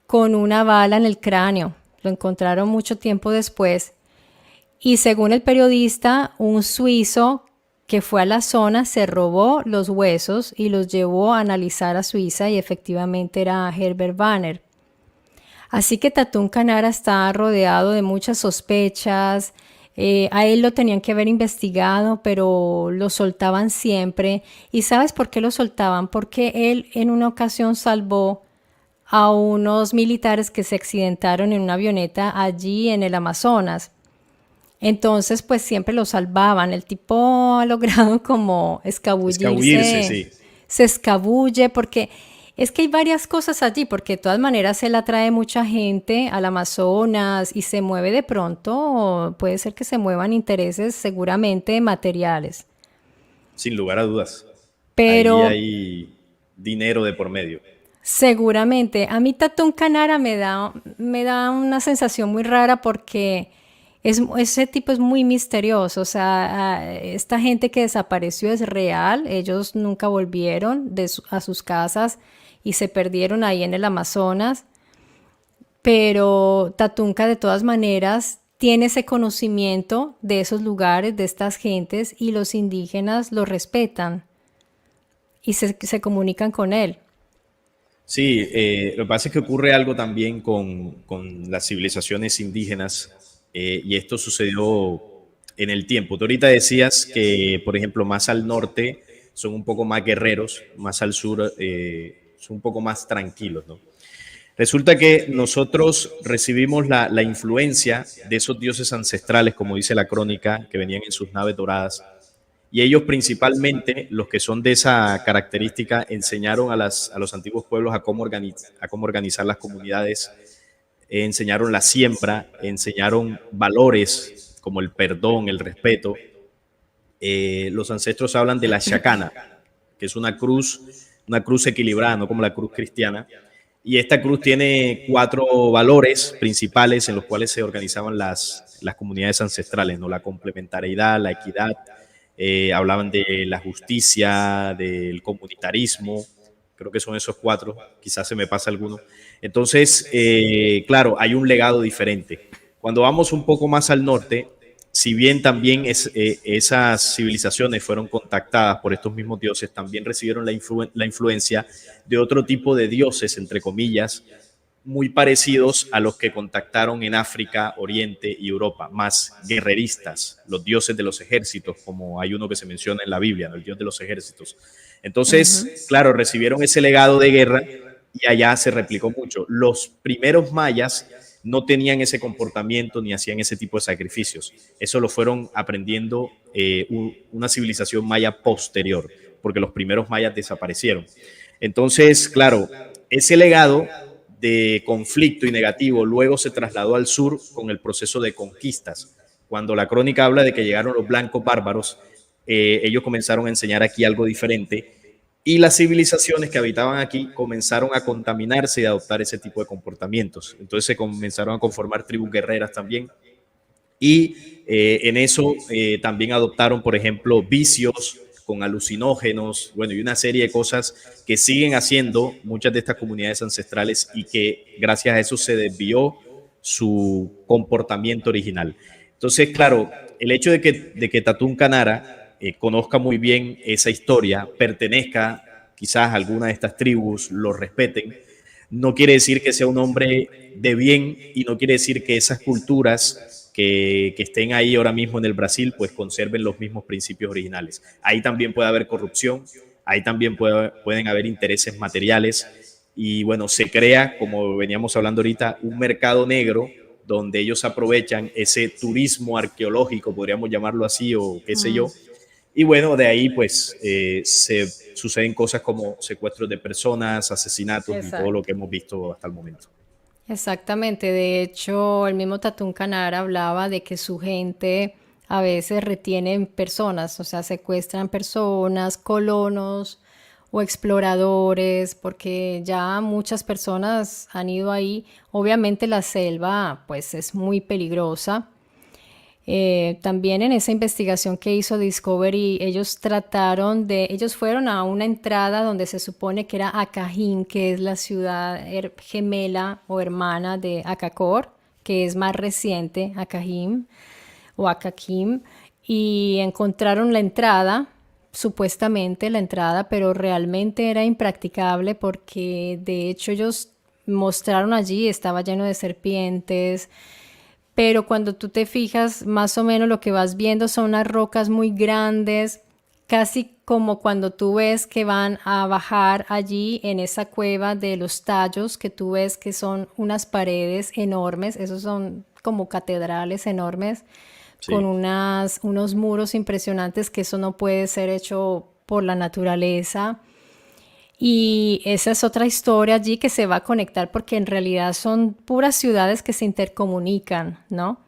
con una bala en el cráneo. Lo encontraron mucho tiempo después. Y según el periodista, un suizo que fue a la zona se robó los huesos y los llevó a analizar a Suiza y efectivamente era Herbert Banner. Así que Tatún Canara está rodeado de muchas sospechas. A él lo tenían que haber investigado, pero lo soltaban siempre. ¿Y sabes por qué lo soltaban? Porque él en una ocasión salvó a unos militares que se accidentaron en una avioneta allí en el Amazonas. Entonces, pues siempre lo salvaban. El tipo ha logrado como Escabullirse, escabullirse, sí. se escabulle porque es que hay varias cosas allí, porque de todas maneras él atrae mucha gente al Amazonas y se mueve de pronto, puede ser que se muevan intereses seguramente materiales. Sin lugar a dudas. Ahí Pero hay dinero de por medio. seguramente, a mí Tatún Canara me da una sensación muy rara porque ese tipo es muy misterioso. O sea, esta gente que desapareció es real, ellos nunca volvieron a sus casas y se perdieron ahí en el Amazonas, pero Tatunca de todas maneras tiene ese conocimiento de esos lugares, de estas gentes, y los indígenas lo respetan y se comunican con él. Sí, lo que pasa es que ocurre algo también con las civilizaciones indígenas y esto sucedió en el tiempo. Tú ahorita decías que, por ejemplo, más al norte son un poco más guerreros, más al sur son un poco más tranquilos, ¿no? Resulta que nosotros recibimos la influencia de esos dioses ancestrales, como dice la crónica, que venían en sus naves doradas. Y ellos principalmente, los que son de esa característica, enseñaron a los antiguos pueblos a cómo organizar las comunidades, enseñaron la siembra, enseñaron valores como el perdón, el respeto. Los ancestros hablan de la chacana, que es una cruz equilibrada, no como la cruz cristiana. Y esta cruz tiene 4 valores principales en los cuales se organizaban las comunidades ancestrales, ¿no? La complementariedad, la equidad, hablaban de la justicia, del comunitarismo, creo que son esos 4, quizás se me pasa alguno. Entonces, claro, hay un legado diferente. Cuando vamos un poco más al norte, si bien también esas civilizaciones fueron contactadas por estos mismos dioses, también recibieron la influencia de otro tipo de dioses, entre comillas, muy parecidos a los que contactaron en África, Oriente y Europa, más guerreristas, los dioses de los ejércitos, como hay uno que se menciona en la Biblia, ¿no? El dios de los ejércitos. Ujú. Entonces, claro, recibieron ese legado de guerra y allá se replicó mucho. Los primeros mayas no tenían ese comportamiento ni hacían ese tipo de sacrificios. Eso lo fueron aprendiendo una civilización maya posterior, porque los primeros mayas desaparecieron. Entonces, claro, ese legado de conflicto y negativo luego se trasladó al sur con el proceso de conquistas. Cuando la crónica habla de que llegaron los blancos bárbaros, ellos comenzaron a enseñar aquí algo diferente y las civilizaciones que habitaban aquí comenzaron a contaminarse y a adoptar ese tipo de comportamientos. Entonces se comenzaron a conformar tribus guerreras también y en eso también adoptaron, por ejemplo, vicios con alucinógenos, bueno, y una serie de cosas que siguen haciendo muchas de estas comunidades ancestrales y que gracias a eso se desvió su comportamiento original. Entonces, claro, el hecho de que Tatún Canara conozca muy bien esa historia, pertenezca quizás a alguna de estas tribus, lo respeten, no quiere decir que sea un hombre de bien y no quiere decir que esas culturas que estén ahí ahora mismo en el Brasil, pues conserven los mismos principios originales. Ahí también puede haber corrupción, ahí también pueden haber intereses materiales y bueno, se crea, como veníamos hablando ahorita, un mercado negro donde ellos aprovechan ese turismo arqueológico, podríamos llamarlo así, o qué sé yo, y bueno, de ahí pues se suceden cosas como secuestros de personas, asesinatos y todo lo Exacto. que hemos visto hasta el momento. Exactamente, de hecho, el mismo Tatún Canara hablaba de que su gente a veces retienen personas, o sea, secuestran personas, colonos o exploradores, porque ya muchas personas han ido ahí. Obviamente la selva, pues, es muy peligrosa. También en esa investigación que hizo Discovery, ellos fueron a una entrada donde se supone que era Acajim, que es la ciudad gemela o hermana de Acacor, que es más reciente, Acajim o Acaquim, y encontraron la entrada, supuestamente la entrada, pero realmente era impracticable porque de hecho ellos mostraron allí, estaba lleno de serpientes, pero cuando tú te fijas, más o menos lo que vas viendo son unas rocas muy grandes, casi como cuando tú ves que van a bajar allí en esa cueva de los tallos, que tú ves que son unas paredes enormes, esos son como catedrales enormes, con Sí. unos muros impresionantes, que eso no puede ser hecho por la naturaleza. Y esa es otra historia allí que se va a conectar porque en realidad son puras ciudades que se intercomunican, ¿no?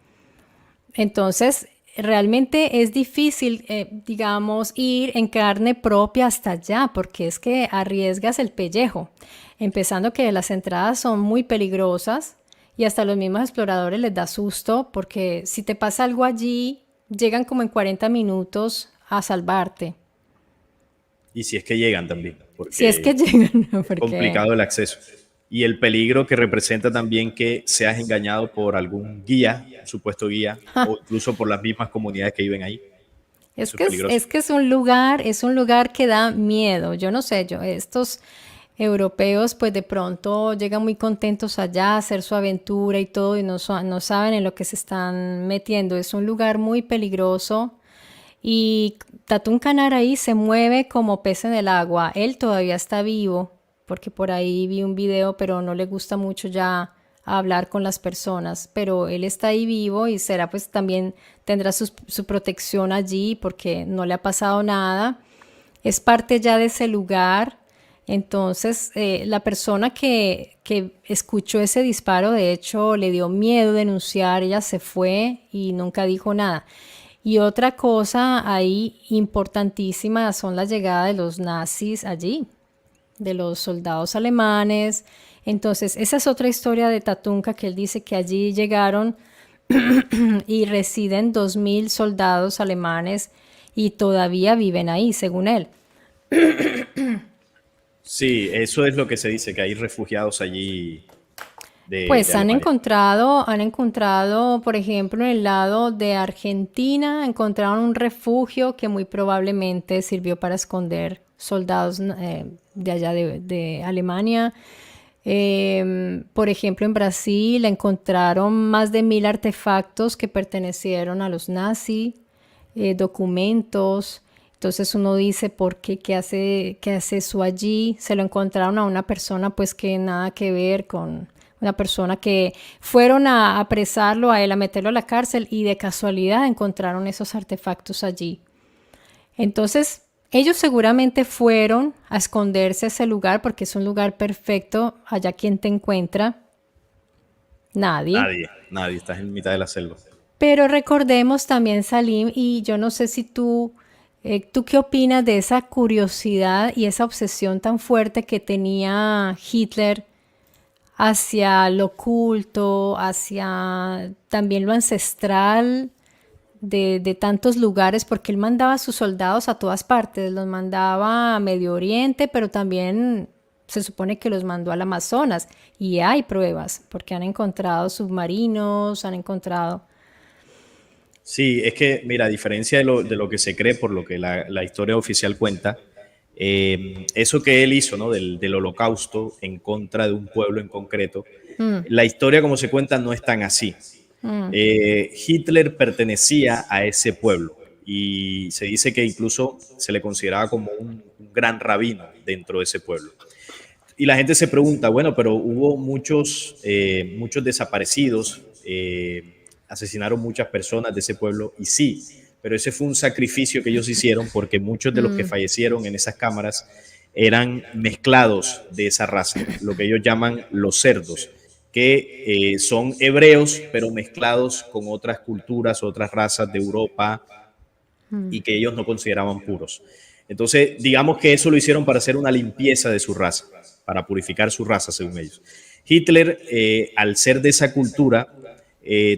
Entonces, realmente es difícil, digamos, ir en carne propia hasta allá porque es que arriesgas el pellejo. Empezando que las entradas son muy peligrosas y hasta los mismos exploradores les da susto porque si te pasa algo allí, llegan como en 40 minutos a salvarte. Y si es que llegan también, Si es que porque llegan, ¿no? es Porque complicado el acceso. Y el peligro que representa también que seas engañado por algún guía, un supuesto guía, o incluso por las mismas comunidades que viven ahí. Eso es peligroso. es que es un lugar que da miedo. Yo no sé, estos europeos pues de pronto llegan muy contentos allá a hacer su aventura y todo y no saben en lo que se están metiendo. Es un lugar muy peligroso y Tatún Canaraí se mueve como pez en el agua. Él todavía está vivo, porque por ahí vi un video, pero no le gusta mucho ya hablar con las personas. Pero él está ahí vivo y será pues también tendrá su protección allí porque no le ha pasado nada. Es parte ya de ese lugar. Entonces, la persona que escuchó ese disparo, de hecho, le dio miedo denunciar, ella se fue y nunca dijo nada. Y otra cosa ahí importantísima son la llegada de los nazis allí, de los soldados alemanes. Entonces, esa es otra historia de Tatunka que él dice que allí llegaron y residen 2000 soldados alemanes y todavía viven ahí, según él. Sí, eso es lo que se dice, que hay refugiados allí de Pues Alemania. han encontrado, por ejemplo, en el lado de Argentina, encontraron un refugio que muy probablemente sirvió para esconder soldados de allá de Alemania. Por ejemplo, en Brasil encontraron más de 1000 artefactos que pertenecieron a los nazis, documentos. Entonces uno dice, ¿por qué? Qué hace eso allí? Se lo encontraron a una persona pues que nada que ver con una persona que fueron a apresarlo a él, a meterlo a la cárcel y de casualidad encontraron esos artefactos allí. Entonces, Ellos seguramente fueron a esconderse a ese lugar porque es un lugar perfecto. Allá quien te encuentra, nadie. Nadie, nadie, estás en mitad de la selva. Pero recordemos también, Salim, y yo no sé si ¿tú qué opinas de esa curiosidad y esa obsesión tan fuerte que tenía Hitler hacia lo oculto, hacia también lo ancestral de tantos lugares? Porque él mandaba a sus soldados a todas partes, los mandaba a Medio Oriente, pero también se supone que los mandó al Amazonas. Y hay pruebas, porque han encontrado submarinos, han encontrado... Sí, es que, mira, a diferencia de lo que se cree, por lo que la historia oficial cuenta, eso que él hizo, ¿no? Del holocausto en contra de un pueblo en concreto, la historia como se cuenta no es tan así. Hitler pertenecía a ese pueblo y se dice que incluso se le consideraba como un gran rabino dentro de ese pueblo. Y la gente se pregunta, bueno, pero hubo muchos desaparecidos, asesinaron muchas personas de ese pueblo, y sí, pero ese fue un sacrificio que ellos hicieron porque muchos de los que fallecieron en esas cámaras eran mezclados de esa raza, lo que ellos llaman los cerdos, que son hebreos, pero mezclados con otras culturas, otras razas de Europa, y que ellos no consideraban puros. Entonces, digamos que eso lo hicieron para hacer una limpieza de su raza, para purificar su raza, según ellos. Hitler, al ser de esa cultura,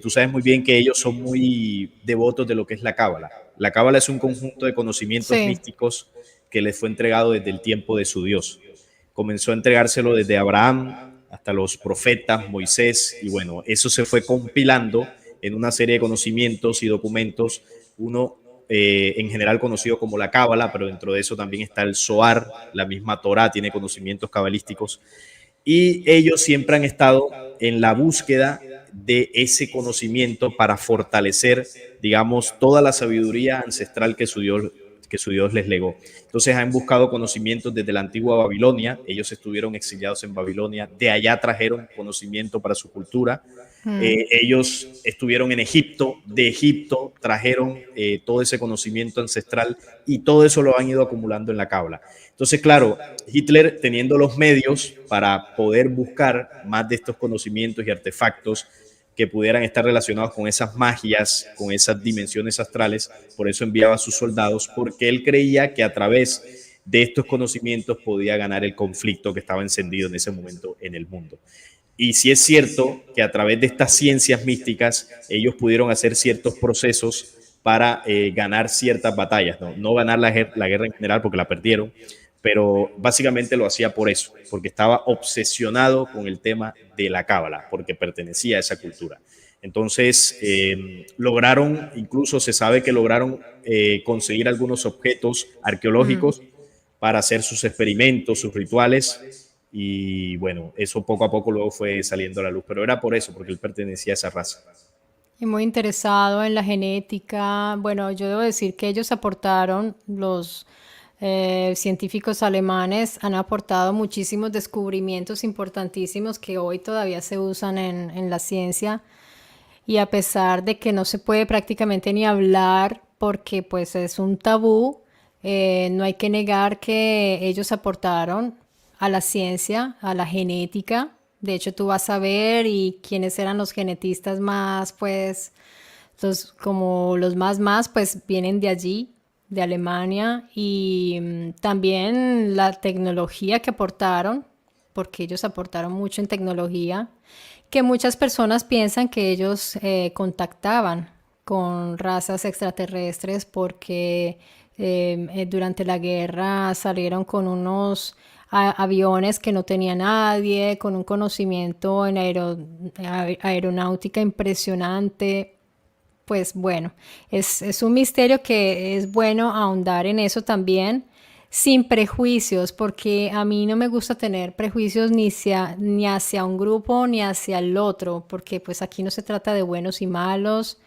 tú sabes muy bien que ellos son muy devotos de lo que es la cábala. La cábala es un conjunto de conocimientos Sí. místicos que les fue entregado desde el tiempo de su Dios. Comenzó a entregárselo desde Abraham hasta los profetas, Moisés, y bueno, eso se fue compilando en una serie de conocimientos y documentos, uno en general conocido como la Cábala, pero dentro de eso también está el Zohar, la misma Torá tiene conocimientos cabalísticos, y ellos siempre han estado en la búsqueda de ese conocimiento para fortalecer, digamos, toda la sabiduría ancestral que su Dios les legó. Entonces han buscado conocimientos desde la antigua Babilonia, ellos estuvieron exiliados en Babilonia, de allá trajeron conocimiento para su cultura. Ellos estuvieron en Egipto, de Egipto trajeron todo ese conocimiento ancestral y todo eso lo han ido acumulando en la Cábala. Entonces, claro, Hitler teniendo los medios para poder buscar más de estos conocimientos y artefactos que pudieran estar relacionados con esas magias, con esas dimensiones astrales, por eso enviaba a sus soldados, porque él creía que a través de estos conocimientos podía ganar el conflicto que estaba encendido en ese momento en el mundo. Y sí es cierto que a través de estas ciencias místicas ellos pudieron hacer ciertos procesos para ganar ciertas batallas, no ganar la guerra en general porque la perdieron, pero básicamente lo hacía por eso, porque estaba obsesionado con el tema de la cábala, porque pertenecía a esa cultura. Entonces, lograron, incluso se sabe que lograron conseguir algunos objetos arqueológicos para hacer sus experimentos, sus rituales, y bueno, eso poco a poco luego fue saliendo a la luz, pero era por eso, porque él pertenecía a esa raza. Y muy interesado en la genética. Bueno, yo debo decir que ellos aportaron, los científicos alemanes han aportado muchísimos descubrimientos importantísimos que hoy todavía se usan en la ciencia. Y a pesar de que no se puede prácticamente ni hablar porque pues es un tabú, no hay que negar que ellos aportaron a la ciencia, a la genética. De hecho, tú vas a ver y quiénes eran los genetistas más, pues, como los más, pues vienen de allí, de Alemania. Y también la tecnología que aportaron, porque ellos aportaron mucho en tecnología, que muchas personas piensan que ellos contactaban con razas extraterrestres porque durante la guerra salieron con unos aviones que no tenía nadie, con un conocimiento en aeronáutica impresionante. Pues bueno, es un misterio que es bueno ahondar en eso también, sin prejuicios, porque a mí no me gusta tener prejuicios ni hacia un grupo ni hacia el otro, porque pues aquí no se trata de buenos y malos,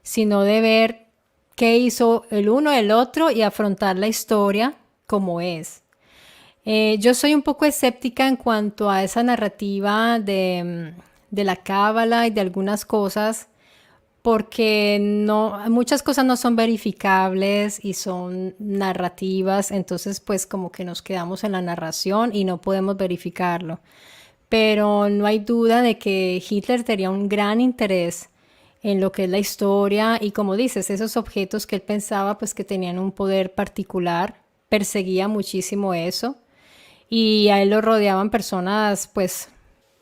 sino de ver qué hizo el uno el otro y afrontar la historia como es. Yo soy un poco escéptica en cuanto a esa narrativa de la cábala y de algunas cosas, porque no, muchas cosas no son verificables y son narrativas, entonces pues como que nos quedamos en la narración y no podemos verificarlo. Pero no hay duda de que Hitler tenía un gran interés en lo que es la historia y como dices, esos objetos que él pensaba pues que tenían un poder particular, perseguía muchísimo eso y a él lo rodeaban personas pues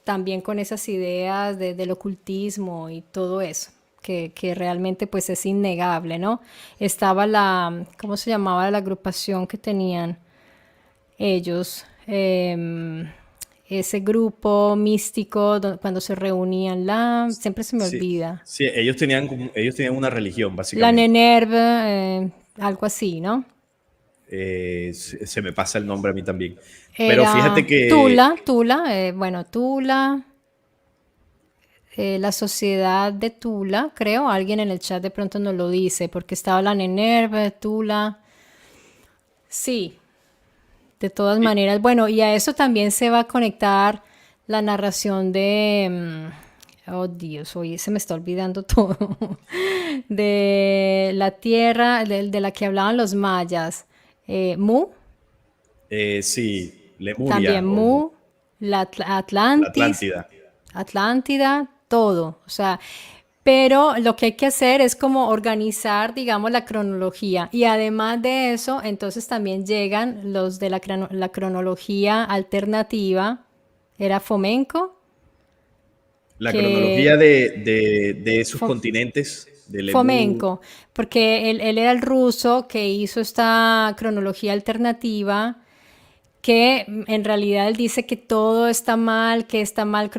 también con esas ideas del ocultismo y todo eso, que realmente pues es innegable, ¿no? Estaba la, ¿cómo se llamaba la agrupación que tenían ellos? Ese grupo místico cuando se reunían, siempre se me Sí, olvida. sí, ellos tenían una religión, La básicamente. Nenerve, algo así, ¿no? Se me pasa el nombre a mí también. Pero fíjate Era que Tula, bueno, Tula, la sociedad de Tula, creo, alguien en el chat de pronto nos lo dice, porque estaba la Nenerve, Tula, sí, de todas sí, maneras, bueno, y a eso también se va a conectar la narración oh Dios, hoy se me está olvidando todo, de la tierra de la que hablaban los mayas, Mu, sí, Lemuria también o Mu, la Atlantis, Atlántida. Atlántida, todo. O sea, pero lo que hay que hacer es como organizar, digamos, la cronología. Y además de eso, entonces también llegan los de la cronología alternativa. Era Fomenko, La cronología que... de esos Fo- continentes, de Lemur. Fomenko, porque él era el ruso que hizo esta cronología alternativa que en realidad él dice que todo está mal, que está mal,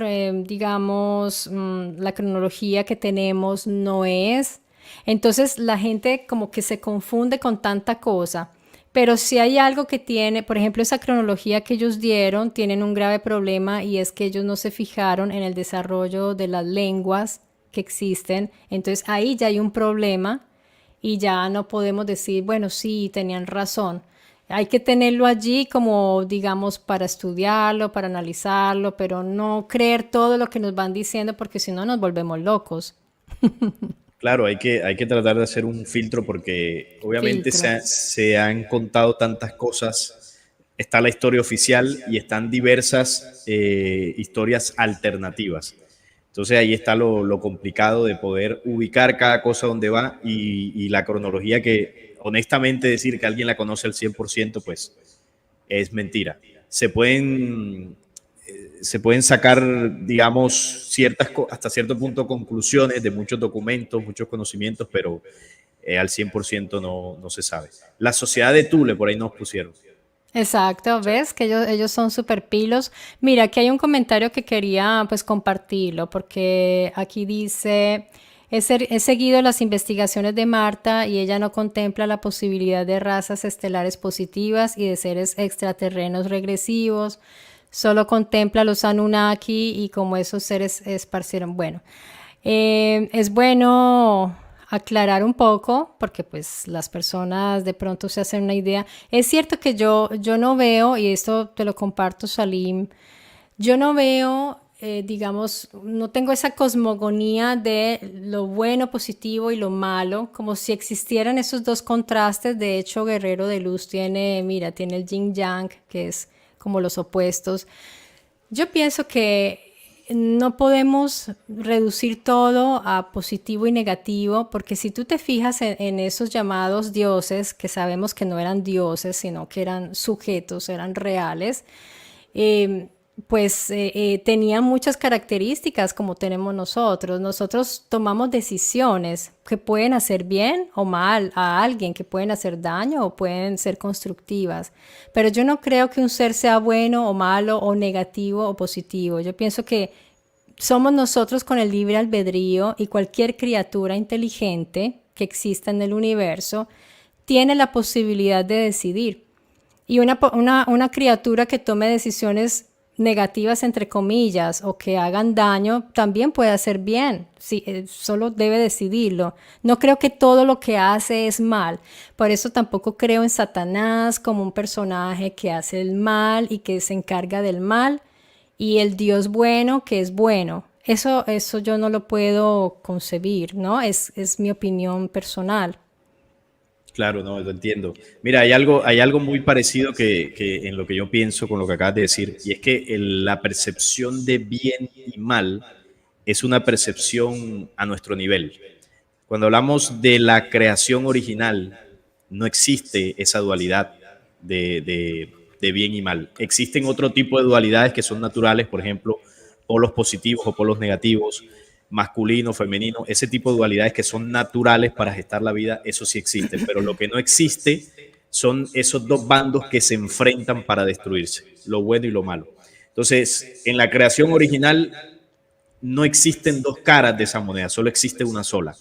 digamos, la cronología que tenemos no es. Entonces la gente como que se confunde con tanta cosa. Pero si hay algo que tiene, por ejemplo, esa cronología que ellos dieron, tienen un grave problema y es que ellos no se fijaron en el desarrollo de las lenguas que existen. Entonces ahí ya hay un problema y ya no podemos decir, bueno, sí, tenían razón. Hay que tenerlo allí como, digamos, para estudiarlo, para analizarlo, pero no creer todo lo que nos van diciendo porque si no nos volvemos locos. Claro, hay que tratar de hacer un filtro porque obviamente Filtro. se han contado tantas cosas. Está la historia oficial y están diversas historias alternativas. Entonces ahí está lo complicado de poder ubicar cada cosa donde va y la cronología que honestamente decir que alguien la conoce al 100%, pues es mentira. Se pueden sacar, digamos, hasta cierto punto conclusiones de muchos documentos, muchos conocimientos, pero al 100% no se sabe. La sociedad de Thule, por ahí nos pusieron. Exacto, ¿ves? Que ellos son súper pilos. Mira, aquí hay un comentario que quería pues compartirlo, porque aquí dice, he seguido las investigaciones de Marta y ella no contempla la posibilidad de razas estelares positivas y de seres extraterrenos regresivos, solo contempla los Anunnaki y cómo esos seres esparcieron. Bueno, es bueno aclarar un poco, porque pues las personas de pronto se hacen una idea. Es cierto que yo no veo, y esto te lo comparto, Salim, yo no veo, digamos, no tengo esa cosmogonía de lo bueno, positivo y lo malo, como si existieran esos dos contrastes. De hecho, Guerrero de Luz tiene, mira, tiene el yin yang, que es como los opuestos. Yo pienso que no podemos reducir todo a positivo y negativo, porque si tú te fijas en esos llamados dioses, que sabemos que no eran dioses, sino que eran sujetos, eran reales, eh, pues tenían muchas características como tenemos nosotros. Nosotros tomamos decisiones que pueden hacer bien o mal a alguien, que pueden hacer daño o pueden ser constructivas. Pero yo no creo que un ser sea bueno o malo o negativo o positivo. Yo pienso que somos nosotros con el libre albedrío y cualquier criatura inteligente que exista en el universo tiene la posibilidad de decidir. Y una criatura que tome decisiones negativas, entre comillas, o que hagan daño, también puede hacer bien. Sí, solo debe decidirlo. No creo que todo lo que hace es mal. Por eso tampoco creo en Satanás como un personaje que hace el mal y que se encarga del mal. Y el Dios bueno que es bueno. Eso yo no lo puedo concebir, ¿no? Es mi opinión personal. Claro, no, lo entiendo. Mira, hay algo muy parecido que en lo que yo pienso con lo que acabas de decir, y es que la percepción de bien y mal es una percepción a nuestro nivel. Cuando hablamos de la creación original, no existe esa dualidad de bien y mal. Existen otro tipo de dualidades que son naturales, por ejemplo, polos positivos o polos negativos, masculino, femenino, ese tipo de dualidades que son naturales para gestar la vida, eso sí existe, pero lo que no existe son esos dos bandos que se enfrentan para destruirse, lo bueno y lo malo. Entonces, en la creación original no existen dos caras de esa moneda, solo existe una sola.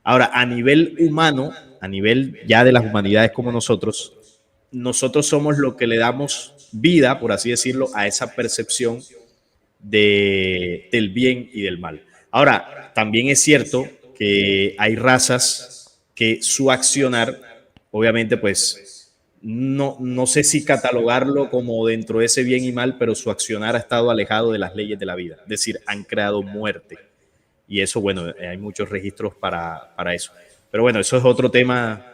Ahora, a nivel humano, a nivel ya de las humanidades como nosotros somos lo que le damos vida, por así decirlo, a esa percepción del bien y del mal. Ahora, también es cierto que hay razas que su accionar, obviamente, pues no sé si catalogarlo como dentro de ese bien y mal, pero su accionar ha estado alejado de las leyes de la vida, es decir, han creado muerte. Y eso, bueno, hay muchos registros para eso. Pero bueno, eso es otro tema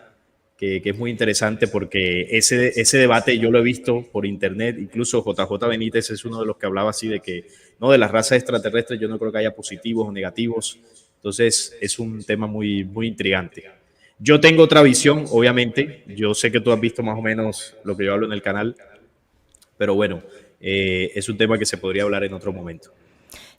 que es muy interesante porque ese debate yo lo he visto por internet, incluso JJ Benítez es uno de los que hablaba así de que no, de las razas extraterrestres yo no creo que haya positivos o negativos, entonces es un tema muy intrigante. Yo tengo otra visión, obviamente, yo sé que tú has visto más o menos lo que yo hablo en el canal, pero bueno, es un tema que se podría hablar en otro momento.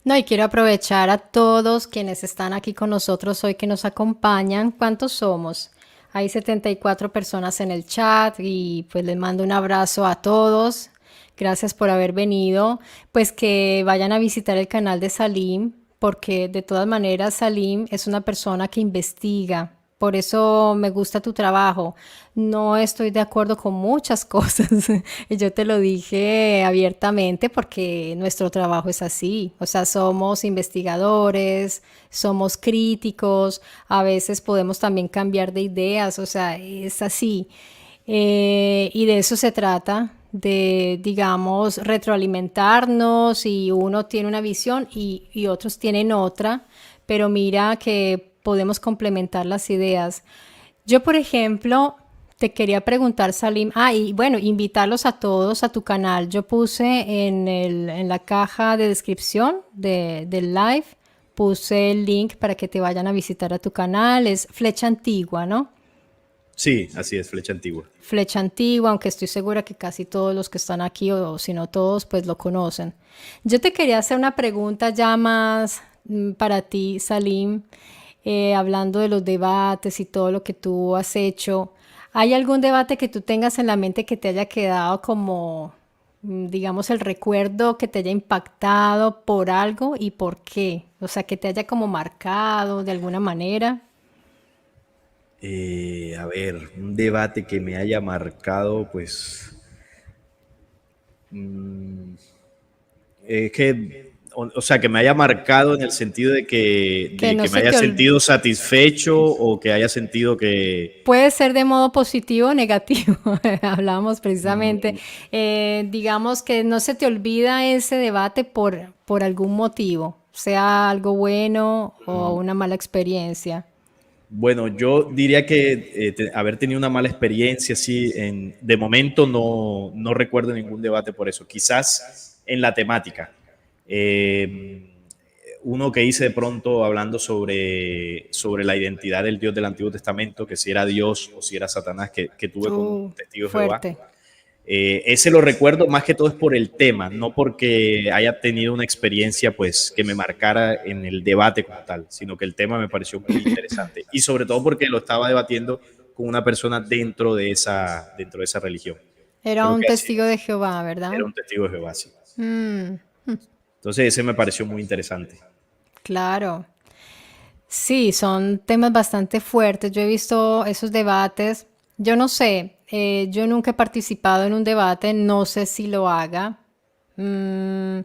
No, y quiero aprovechar a todos quienes están aquí con nosotros hoy que nos acompañan. ¿Cuántos somos? Hay 74 personas en el chat y pues les mando un abrazo a todos. Gracias por haber venido. Pues que vayan a visitar el canal de Salim, porque de todas maneras Salim es una persona que investiga. Por eso me gusta tu trabajo. No estoy de acuerdo con muchas cosas. Y yo te lo dije abiertamente porque nuestro trabajo es así. O sea, somos investigadores, somos críticos, a veces podemos también cambiar de ideas. O sea, es así. Y de eso se trata, de, digamos, retroalimentarnos y uno tiene una visión y otros tienen otra, pero mira que podemos complementar las ideas. Yo, por ejemplo, te quería preguntar, Salim, y bueno, invitarlos a todos a tu canal. Yo puse en la caja de descripción del live, puse el link para que te vayan a visitar a tu canal. Es Flecha Antigua, ¿no? Sí, así es, Flecha Antigua. Flecha Antigua, aunque estoy segura que casi todos los que están aquí, o si no todos, pues lo conocen. Yo te quería hacer una pregunta ya más para ti, Salim, hablando de los debates y todo lo que tú has hecho. ¿Hay algún debate que tú tengas en la mente que te haya quedado como, digamos, el recuerdo que te haya impactado por algo y por qué? O sea, que te haya como marcado de alguna manera. A ver, un debate que me haya marcado, pues, es que, o sea, que me haya marcado en el sentido Que de no que me se haya te olvide. sentido satisfecho o que haya sentido que, Puede ser de modo positivo o negativo, hablábamos precisamente. mm, Digamos que no se te olvida ese debate por algún motivo, sea algo bueno o una mala experiencia. bueno, yo diría que haber tenido una mala experiencia, sí, de momento no recuerdo ningún debate por eso. Quizás en la temática. Eh, Uno que hice de pronto hablando sobre la identidad del Dios del Antiguo Testamento, que si era Dios o si era Satanás, que tuve con un testigo de Jehová. Fuerte. Ese lo recuerdo más que todo es por el tema, no porque haya tenido una experiencia pues que me marcara en el debate como tal, sino que el tema me pareció muy interesante y sobre todo porque lo estaba debatiendo con una persona dentro de esa religión. Era Creo un que así testigo de Jehová, ¿verdad? era un testigo de Jehová, sí. Mm, Entonces ese me pareció muy interesante. claro. Sí, son temas bastante fuertes. Yo he visto esos debates. Yo no sé, yo nunca he participado en un debate, no sé si lo haga. Mm,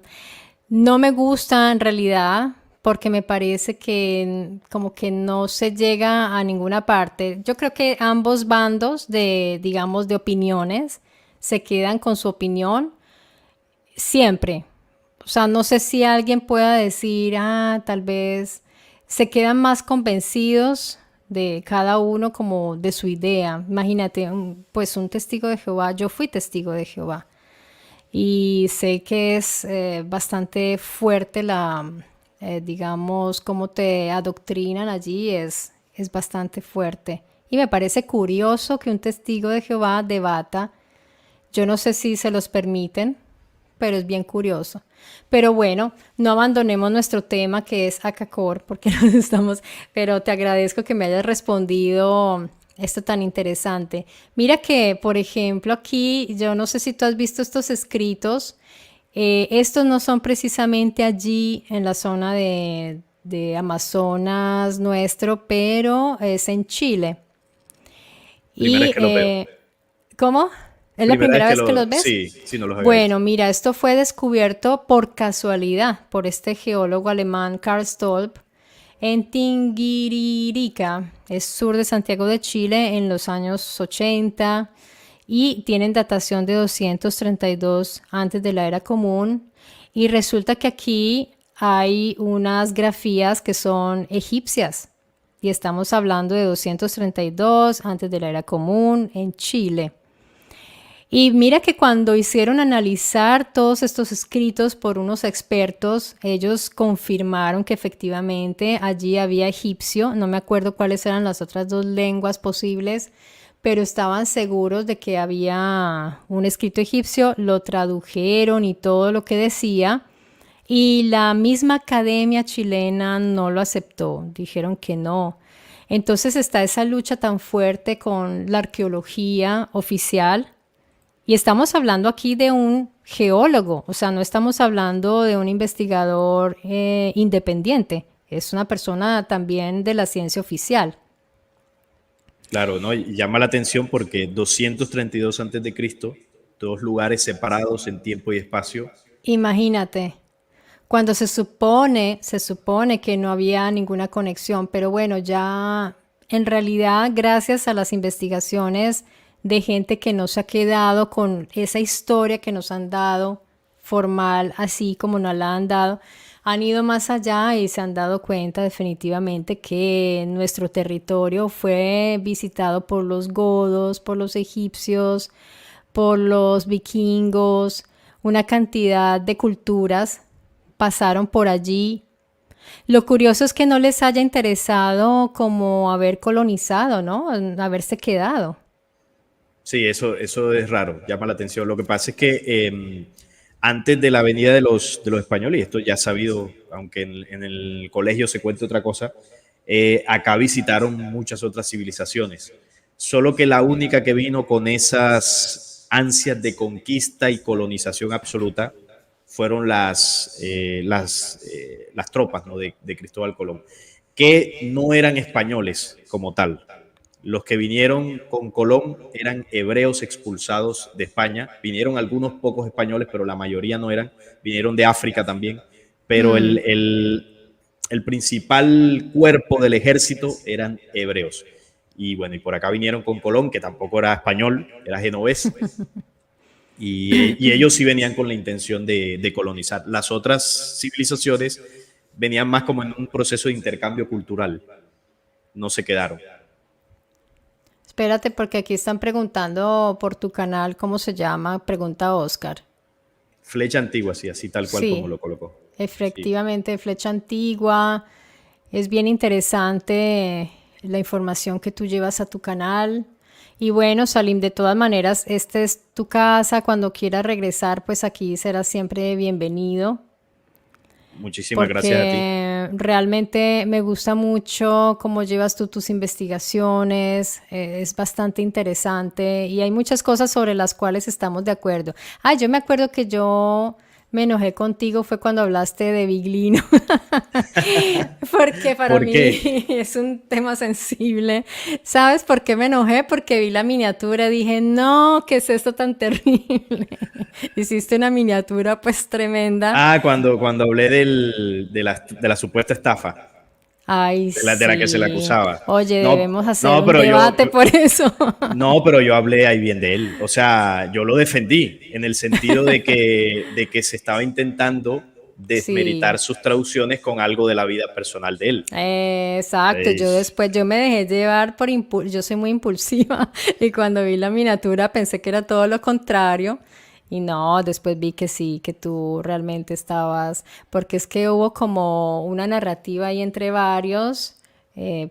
no me gusta en realidad porque me parece que como que no se llega a ninguna parte. Yo creo que ambos bandos de, digamos, de opiniones se quedan con su opinión siempre. o sea, no sé si alguien pueda decir, tal vez se quedan más convencidos de cada uno como de su idea. Imagínate, pues un testigo de Jehová, yo fui testigo de Jehová y sé que es bastante fuerte digamos, cómo te adoctrinan allí, es bastante fuerte. Y me parece curioso que un testigo de Jehová debata. Yo no sé si se los permiten, pero es bien curioso. Pero bueno, no abandonemos nuestro tema que es Acacor, porque nos estamos, pero te agradezco que me hayas respondido esto tan interesante. Mira que, por ejemplo, aquí, yo no sé si tú has visto estos escritos, estos no son precisamente allí en la zona de Amazonas nuestro, pero es en Chile. Primera vez Y, que los veo. ¿cómo? ¿Es la Primera vez primera que vez que los ves? sí, sí, no los había visto. Bueno, mira, esto fue descubierto por casualidad por este geólogo alemán Karl Stolp en Tinguiririca, es sur de Santiago de Chile, en los años 80 y tienen datación de 232 antes de la era común. Y resulta que aquí hay unas grafías que son egipcias y estamos hablando de 232 antes de la era común en Chile. Y mira que cuando hicieron analizar todos estos escritos por unos expertos, ellos confirmaron que efectivamente allí había egipcio. No me acuerdo cuáles eran las otras dos lenguas posibles, pero estaban seguros de que había un escrito egipcio, lo tradujeron y todo lo que decía. Y la misma academia chilena no lo aceptó, dijeron que no. Entonces está esa lucha tan fuerte con la arqueología oficial y estamos hablando aquí de un geólogo, o sea, no estamos hablando de un investigador independiente, es una persona también de la ciencia oficial. Claro, ¿no? Y llama la atención porque 232 antes de Cristo, dos lugares separados en tiempo y espacio. Imagínate, cuando se supone que no había ninguna conexión, pero bueno, ya en realidad, gracias a las investigaciones de gente que no se ha quedado con esa historia que nos han dado, formal, así como nos la han dado, han ido más allá y se han dado cuenta definitivamente que nuestro territorio fue visitado por los godos, por los egipcios, por los vikingos, una cantidad de culturas pasaron por allí. Lo curioso es que no les haya interesado como haber colonizado, ¿no? Haberse quedado. Sí, eso es raro, llama la atención. Lo que pasa es que antes de la venida de los españoles, y esto ya sabido, aunque en el colegio se cuente otra cosa, acá visitaron muchas otras civilizaciones. Solo que la única que vino con esas ansias de conquista y colonización absoluta fueron las tropas, ¿no? de Cristóbal Colón, que no eran españoles como tal. Los que vinieron con Colón eran hebreos expulsados de España. Vinieron algunos pocos españoles, pero la mayoría no eran. Vinieron de África también. Pero Mm. el principal cuerpo del ejército eran hebreos. Y bueno, y por acá vinieron con Colón, que tampoco era español, era genovés. Y ellos sí venían con la intención de colonizar. Las otras civilizaciones venían más como en un proceso de intercambio cultural. No se quedaron. Espérate, porque aquí están preguntando por tu canal, ¿cómo se llama? Pregunta Oscar. Flecha antigua, sí, así tal cual como Sí, lo colocó. Sí, efectivamente, Flecha Antigua. Es bien interesante la información que tú llevas a tu canal. Y bueno, Salim, de todas maneras, esta es tu casa. Cuando quieras regresar, pues aquí serás siempre bienvenido. muchísimas gracias a ti. Porque realmente me gusta mucho cómo llevas tú tus investigaciones, es bastante interesante y hay muchas cosas sobre las cuales estamos de acuerdo. Yo me acuerdo que yo me enojé contigo fue cuando hablaste de Biglino, porque para ¿Por mí qué? es un tema sensible. ¿Sabes por qué me enojé? Porque vi la miniatura y dije, no, ¿qué es esto tan terrible? Hiciste una miniatura pues tremenda. Cuando hablé de la supuesta estafa, Ay, de la que se le sí. acusaba. Oye, No, debemos hacer no, un pero debate por eso. no, pero yo hablé ahí bien de él. O sea, yo lo defendí en el sentido de que se estaba intentando desmeritar Sí. sus traducciones con algo de la vida personal de él. Exacto, yo Entonces, después, yo me dejé llevar por yo soy muy impulsiva y cuando vi la miniatura pensé que era todo lo contrario y no, después vi que sí, que tú realmente estabas, porque es que hubo como una narrativa ahí entre varios,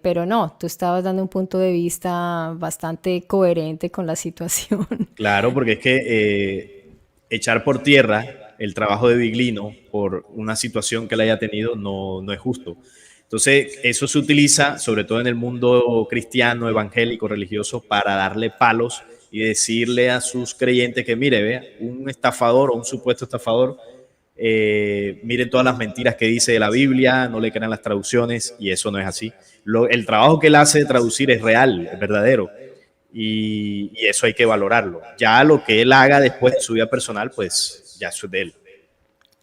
pero no, tú estabas dando un punto de vista bastante coherente con la situación. claro, porque es que echar por tierra el trabajo de Biglino por una situación que él haya tenido no es justo. Entonces, eso se utiliza, sobre todo en el mundo cristiano, evangélico, religioso, para darle palos y decirle a sus creyentes que, mire, vea, un estafador o un supuesto estafador, miren todas las mentiras que dice de la Biblia, no le crean las traducciones, y eso no es así. El trabajo que él hace de traducir es real, es verdadero, y eso hay que valorarlo. Ya lo que él haga después de su vida personal, pues ya eso es de él.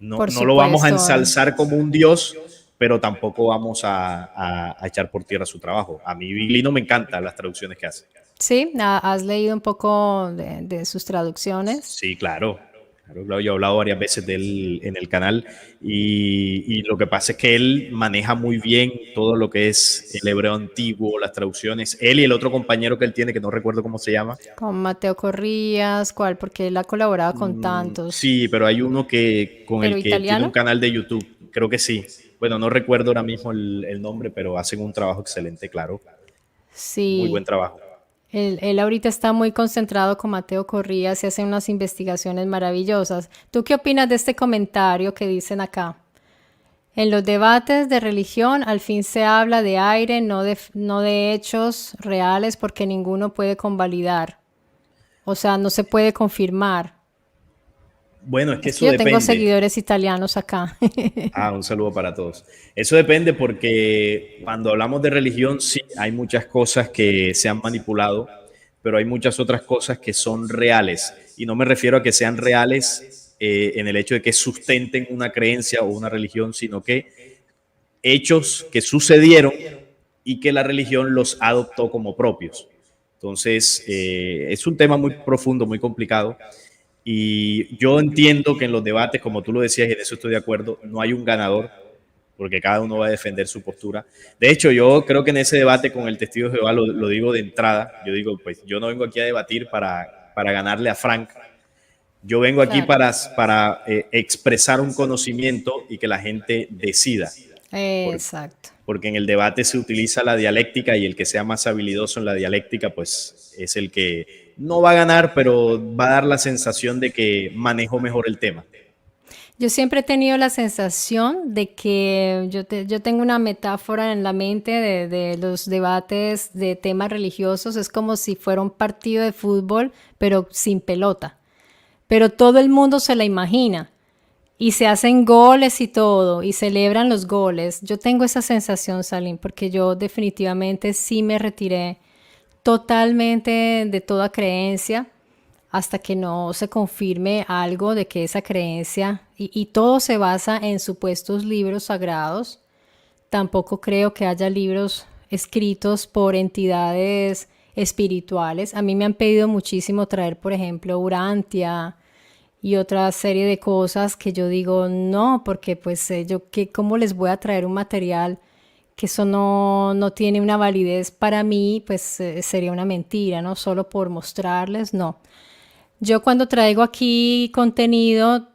Por No lo vamos a supuesto. ensalzar como un dios, pero tampoco vamos a echar por tierra su trabajo. A mí Biglino me encantan las traducciones que hace. Sí, ¿has leído un poco de sus traducciones? Sí, claro. Claro, yo he hablado varias veces de él en el canal y lo que pasa es que él maneja muy bien todo lo que es el hebreo antiguo, las traducciones. Él y el otro compañero que él tiene, que no recuerdo cómo se llama. Con Mateo Corrías, ¿cuál? Porque él ha colaborado con tantos. Sí, pero hay uno que con ¿Pero el que tiene un italiano? canal de YouTube, creo que sí. Bueno, no recuerdo ahora mismo el nombre, pero hacen un trabajo excelente, claro. Muy buen Sí. trabajo. Él ahorita está muy concentrado con Mateo Corrías y hace unas investigaciones maravillosas. ¿Tú qué opinas de este comentario que dicen acá? En los debates de religión, al fin se habla de aire, no de hechos reales, porque ninguno puede convalidar. O sea, no se puede confirmar. Bueno, es que Es que eso yo tengo depende. seguidores italianos acá. Ah, un saludo para todos. Eso depende porque cuando hablamos de religión, sí, hay muchas cosas que se han manipulado, pero hay muchas otras cosas que son reales. Y no me refiero a que sean reales en el hecho de que sustenten una creencia o una religión, sino que hechos que sucedieron y que la religión los adoptó como propios. Entonces, es un tema muy profundo, muy complicado. Y yo entiendo que en los debates, como tú lo decías, y en eso estoy de acuerdo, no hay un ganador, porque cada uno va a defender su postura. De hecho, yo creo que en ese debate con el testigo de Jehová lo digo de entrada. Yo digo, pues yo no vengo aquí a debatir para ganarle a Frank. Yo vengo aquí Claro. para expresar un conocimiento y que la gente decida. Por, Exacto. porque en el debate se utiliza la dialéctica y el que sea más habilidoso en la dialéctica, pues es el que no va a ganar, pero va a dar la sensación de que manejó mejor el tema. Yo siempre he tenido la sensación de que yo tengo una metáfora en la mente de los debates de temas religiosos. Es como si fuera un partido de fútbol, pero sin pelota. Pero todo el mundo se la imagina. Y se hacen goles y todo, y celebran los goles. Yo tengo esa sensación, Salim, porque yo definitivamente sí me retiré totalmente de toda creencia hasta que no se confirme algo de que esa creencia, y todo se basa en supuestos libros sagrados. Tampoco creo que haya libros escritos por entidades espirituales. A mí me han pedido muchísimo traer, por ejemplo, Urantia y otra serie de cosas que yo digo no, porque pues yo cómo les voy a traer un material que eso no tiene una validez para mí, pues sería una mentira, ¿no? Solo por mostrarles, no. Yo cuando traigo aquí contenido,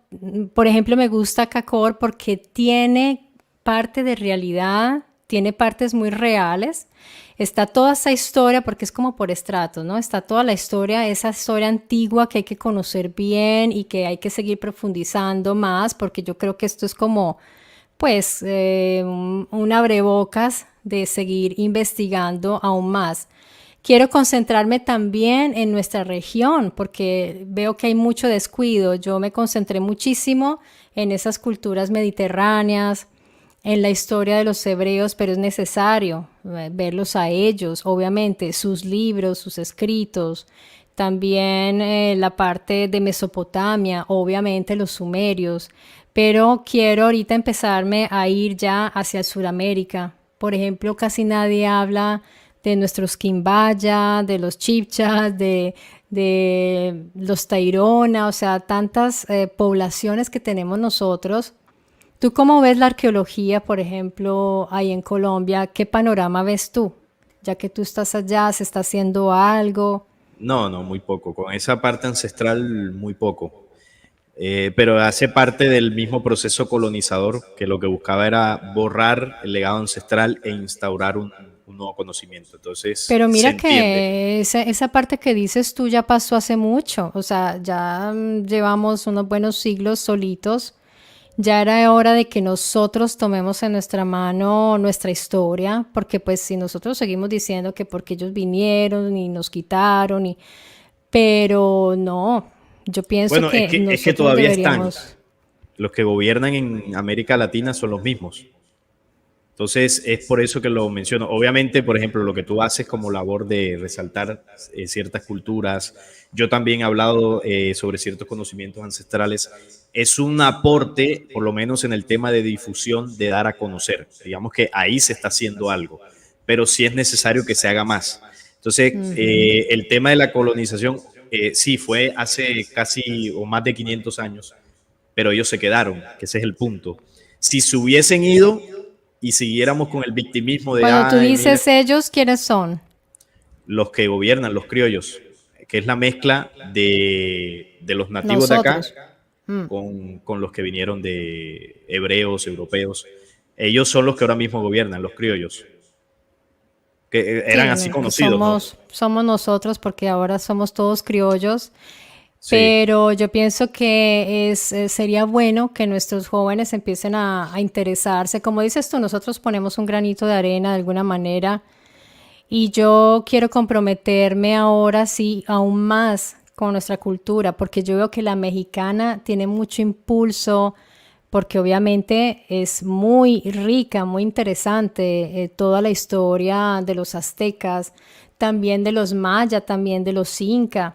por ejemplo, me gusta Cacor porque tiene parte de realidad, tiene partes muy reales. Está toda esa historia, porque es como por estratos, ¿no? Está toda la historia, esa historia antigua que hay que conocer bien y que hay que seguir profundizando más, porque yo creo que esto es como, pues, un abrebocas de seguir investigando aún más. Quiero concentrarme también en nuestra región porque veo que hay mucho descuido. Yo me concentré muchísimo en esas culturas mediterráneas, en la historia de los hebreos, pero es necesario verlos a ellos, obviamente, sus libros, sus escritos, también la parte de Mesopotamia, obviamente los sumerios, pero quiero ahorita empezarme a ir ya hacia Sudamérica. Por ejemplo, casi nadie habla de nuestros Quimbaya, de los Chibchas, de los Tairona, o sea, tantas poblaciones que tenemos nosotros ¿Tú cómo ves la arqueología, por ejemplo, ahí en Colombia? ¿Qué panorama ves tú? Ya que tú estás allá, ¿se está haciendo algo? No, no, muy poco. Con esa parte ancestral, muy poco. Pero hace parte del mismo proceso colonizador que lo que buscaba era borrar el legado ancestral e instaurar un nuevo conocimiento. Entonces, Pero se mira entiende. que esa parte que dices tú ya pasó hace mucho, o sea, ya llevamos unos buenos siglos solitos, ya era hora de que nosotros tomemos en nuestra mano nuestra historia, porque pues si nosotros seguimos diciendo que porque ellos vinieron y nos quitaron, pero no, yo pienso Bueno, que es que nosotros todavía están. deberíamos, Los que gobiernan en América Latina son los mismos. Entonces, es por eso que lo menciono. Obviamente, por ejemplo, lo que tú haces como labor de resaltar ciertas culturas, yo también he hablado sobre ciertos conocimientos ancestrales, es un aporte, por lo menos en el tema de difusión, de dar a conocer. Digamos que ahí se está haciendo algo, pero sí es necesario que se haga más. Entonces, el tema de la colonización, sí, fue hace casi o más de 500 años, pero ellos se quedaron, que ese es el punto. Si se hubiesen ido y siguiéramos con el victimismo de, cuando tú ay, mira, dices ellos, ¿quiénes son? los que gobiernan, los criollos, que es la mezcla de los nativos de acá Nosotros. Mm. con los que vinieron de hebreos, europeos. Ellos son los que ahora mismo gobiernan, los criollos, que eran Sí, así conocidos, ¿no? somos nosotros porque ahora somos todos criollos, Sí, pero yo pienso que sería bueno que nuestros jóvenes empiecen a interesarse. Como dices tú, nosotros ponemos un granito de arena de alguna manera y yo quiero comprometerme ahora sí aún más con nuestra cultura, porque yo veo que la mexicana tiene mucho impulso, porque obviamente es muy rica, muy interesante toda la historia de los aztecas, también de los mayas, también de los incas.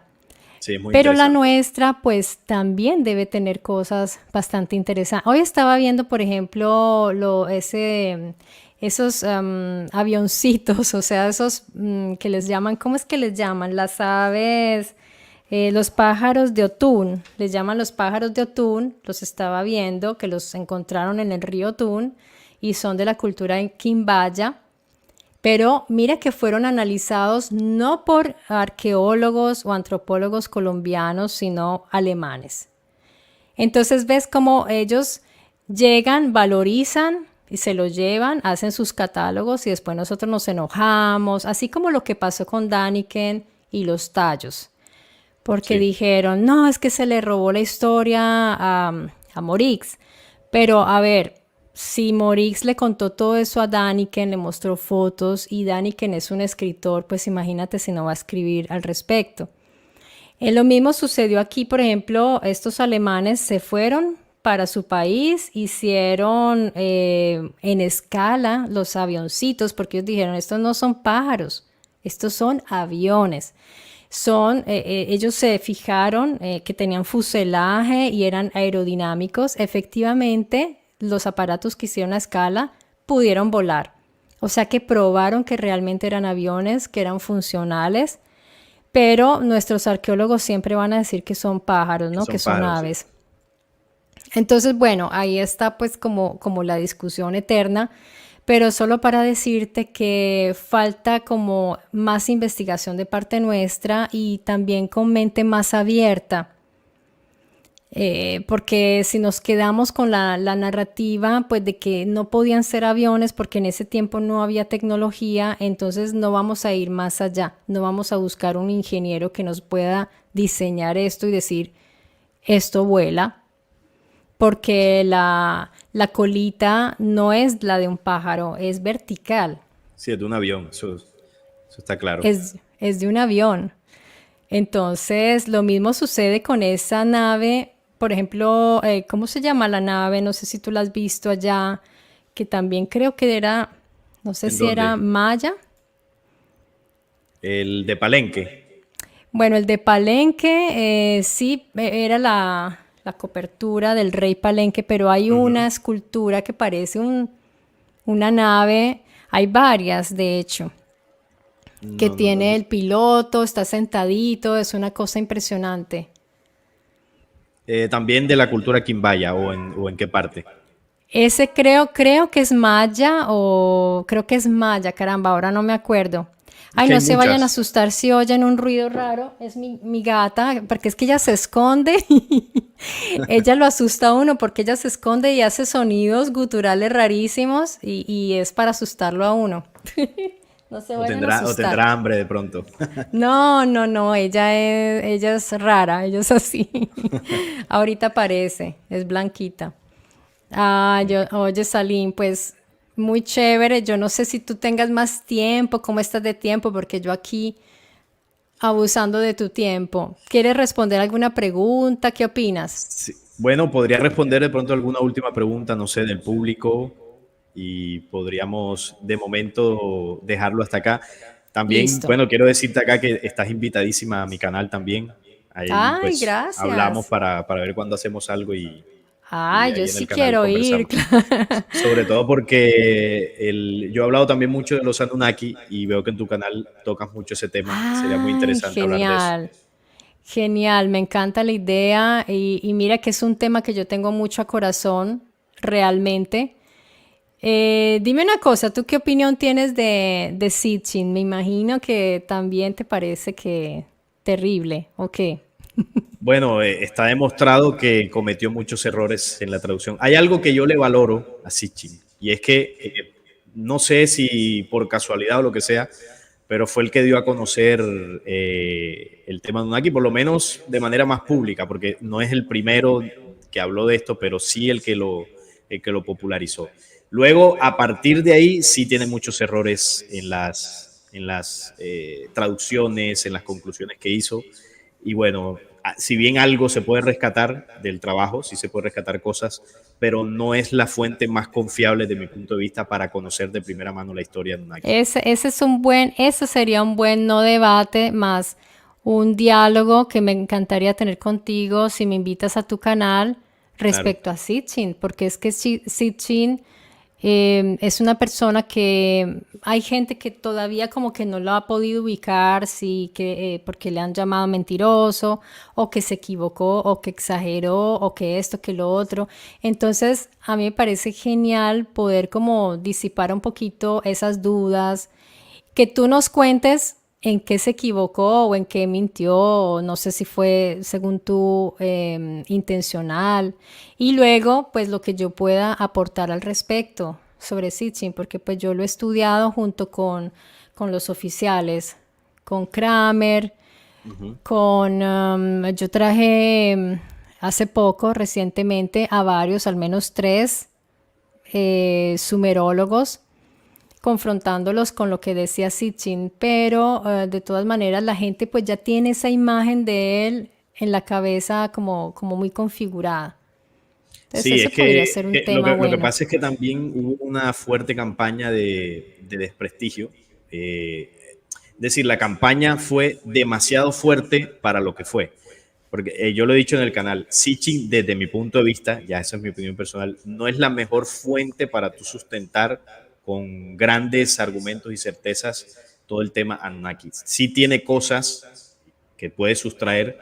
sí, es muy Pero la interesante. nuestra, pues también debe tener cosas bastante interesantes. Hoy estaba viendo, por ejemplo, esos avioncitos, o sea, esos que les llaman, ¿cómo es que les llaman? Las aves, los pájaros de Otún, les llaman los pájaros de Otún, los estaba viendo, que los encontraron en el río Otún y son de la cultura en Quimbaya. Pero mira que fueron analizados no por arqueólogos o antropólogos colombianos, sino alemanes. Entonces ves cómo ellos llegan, valorizan y se lo llevan, hacen sus catálogos y después nosotros nos enojamos, así como lo que pasó con Daniken y los tallos, porque Sí, dijeron, no, es que se le robó la historia a Morix. Pero a ver, si Morix le contó todo eso a Daniken, le mostró fotos y Daniken es un escritor, pues imagínate si no va a escribir al respecto. Lo mismo sucedió aquí, por ejemplo, estos alemanes se fueron para su país, hicieron en escala los avioncitos, porque ellos dijeron, estos no son pájaros, estos son aviones. Ellos se fijaron que tenían fuselaje y eran aerodinámicos. Efectivamente, los aparatos que hicieron a escala pudieron volar. O sea que probaron que realmente eran aviones, que eran funcionales, pero nuestros arqueólogos siempre van a decir que son pájaros, que ¿no? Que son son pájaros, sí. aves. Entonces, bueno, ahí está pues como la discusión eterna, pero solo para decirte que falta como más investigación de parte nuestra y también con mente más abierta. Porque si nos quedamos con la narrativa, pues de que no podían ser aviones porque en ese tiempo no había tecnología, entonces no vamos a ir más allá, no vamos a buscar un ingeniero que nos pueda diseñar esto y decir, esto vuela, porque la colita no es la de un pájaro, es vertical, Sí, es de un avión, eso está claro. es de un avión. Entonces, lo mismo sucede con esa nave, por ejemplo, ¿cómo se llama la nave? No sé si tú la has visto allá, que también creo que era, no sé ¿En si era dónde? Maya. El de Palenque. Bueno, el de Palenque, sí, era la cobertura del rey Palenque, pero hay una Ujú. escultura que parece una nave, hay varias de hecho, que No, no, no. tiene el piloto, está sentadito, es una cosa impresionante. También de la cultura quimbaya o en qué parte. Ese creo que es Maya o creo que es Maya, caramba, ahora no me acuerdo. Es Ay, que hay no se vayan a muchas. asustar si oyen un ruido raro. Es mi gata, porque es que ella se esconde. Ella lo asusta a uno porque ella se esconde y hace sonidos guturales rarísimos y es para asustarlo a uno. No se vayan a O asustar. tendrá hambre de pronto. No, no, no, ella es rara, ella es así. Ahorita aparece, es blanquita. Oye, Salim, pues muy chévere. Yo no sé si tú tengas más tiempo, cómo estás de tiempo, porque yo aquí abusando de tu tiempo. ¿Quieres responder alguna pregunta? ¿Qué opinas? Sí. Bueno, podría responder de pronto alguna última pregunta, no sé, del público y podríamos de momento dejarlo hasta acá. También, Listo. bueno, quiero decirte acá que estás invitadísima a mi canal también. Ahí Ay, pues hablamos gracias. para ver cuándo hacemos algo y Ay, yo ahí en el sí canal quiero ir. conversamos. Sobre todo porque yo he hablado también mucho de los Anunnaki y veo que en tu canal tocas mucho ese tema. Sería muy Ay, interesante hablar de eso. genial. Genial, me encanta la idea y mira que es un tema que yo tengo mucho a corazón, realmente. Dime una cosa, ¿tú qué opinión tienes de Sitchin? Me imagino que también te parece que terrible, ¿o qué? Bueno, está demostrado que cometió muchos errores en la traducción. Hay algo que yo le valoro a Sitchin y es que no sé si por casualidad o lo que sea, pero fue el que dio a conocer el tema de Anunnaki, por lo menos de manera más pública, porque no es el primero que habló de esto, pero sí el que lo popularizó. Luego, a partir de ahí, sí tiene muchos errores en las traducciones, en las conclusiones que hizo. Y bueno, si bien algo se puede rescatar del trabajo, sí se puede rescatar cosas, pero no es la fuente más confiable de mi punto de vista para conocer de primera mano la historia de Naki. Ese sería un buen no debate, más un diálogo que me encantaría tener contigo si me invitas a tu canal Claro. respecto a Sitchin, porque es que Sitchin es una persona que hay gente que todavía como que no lo ha podido ubicar, sí, porque le han llamado mentiroso, o que se equivocó, o que exageró, o que esto, que lo otro. Entonces, a mí me parece genial poder como disipar un poquito esas dudas, que tú nos cuentes en qué se equivocó o en qué mintió, o no sé si fue según tú intencional, y luego pues lo que yo pueda aportar al respecto sobre Sitchin, porque pues yo lo he estudiado junto con los oficiales, con Kramer, Uh -huh. yo traje hace poco, recientemente, a varios, al menos tres sumerólogos confrontándolos con lo que decía Sitchin, pero de todas maneras la gente pues ya tiene esa imagen de él en la cabeza como muy configurada. Entonces Sí, ese es podría ser un que tema lo que bueno. pasa es que también hubo una fuerte campaña de desprestigio. Es decir, la campaña fue demasiado fuerte para lo que fue. Porque yo lo he dicho en el canal, Sitchin, desde mi punto de vista, ya esa es mi opinión personal, no es la mejor fuente para tú sustentar con grandes argumentos y certezas todo el tema Anunnaki. Sí tiene cosas que puede sustraer,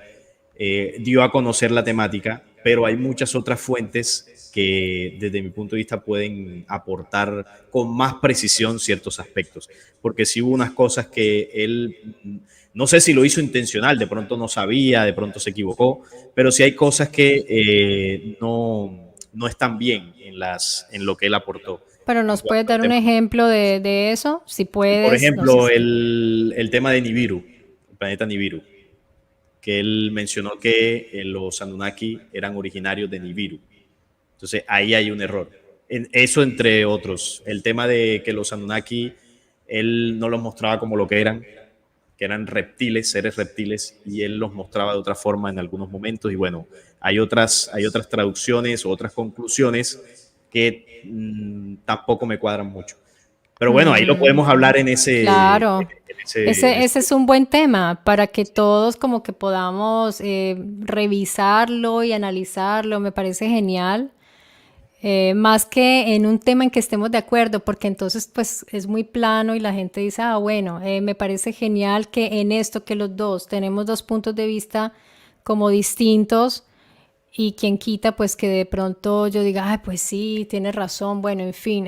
dio a conocer la temática, pero hay muchas otras fuentes que desde mi punto de vista pueden aportar con más precisión ciertos aspectos, porque sí hubo unas cosas que él, no sé si lo hizo intencional, de pronto no sabía, de pronto se equivocó, pero sí hay cosas que no están bien en lo que él aportó Pero en nos puedes cuanto al dar un tema. ejemplo de eso, si Por puedes, no sé ejemplo, si... el tema de Nibiru, el planeta Nibiru, que él mencionó que los Anunnaki eran originarios de Nibiru. Entonces ahí hay un error. Eso entre otros. El tema de que los Anunnaki, él no los mostraba como lo que eran reptiles, seres reptiles, y él los mostraba de otra forma en algunos momentos. Y bueno, hay otras traducciones o otras conclusiones que tampoco me cuadran mucho. Pero bueno, ahí lo Mm, podemos hablar claro, en ese ese es un buen tema para que todos como que podamos revisarlo y analizarlo, me parece genial. Más que en un tema en que estemos de acuerdo, porque entonces pues es muy plano y la gente dice, ah, bueno, me parece genial que en esto que los dos tenemos dos puntos de vista como distintos, Y quien quita, pues que de pronto yo diga, ay, pues sí, tienes razón, bueno, en fin,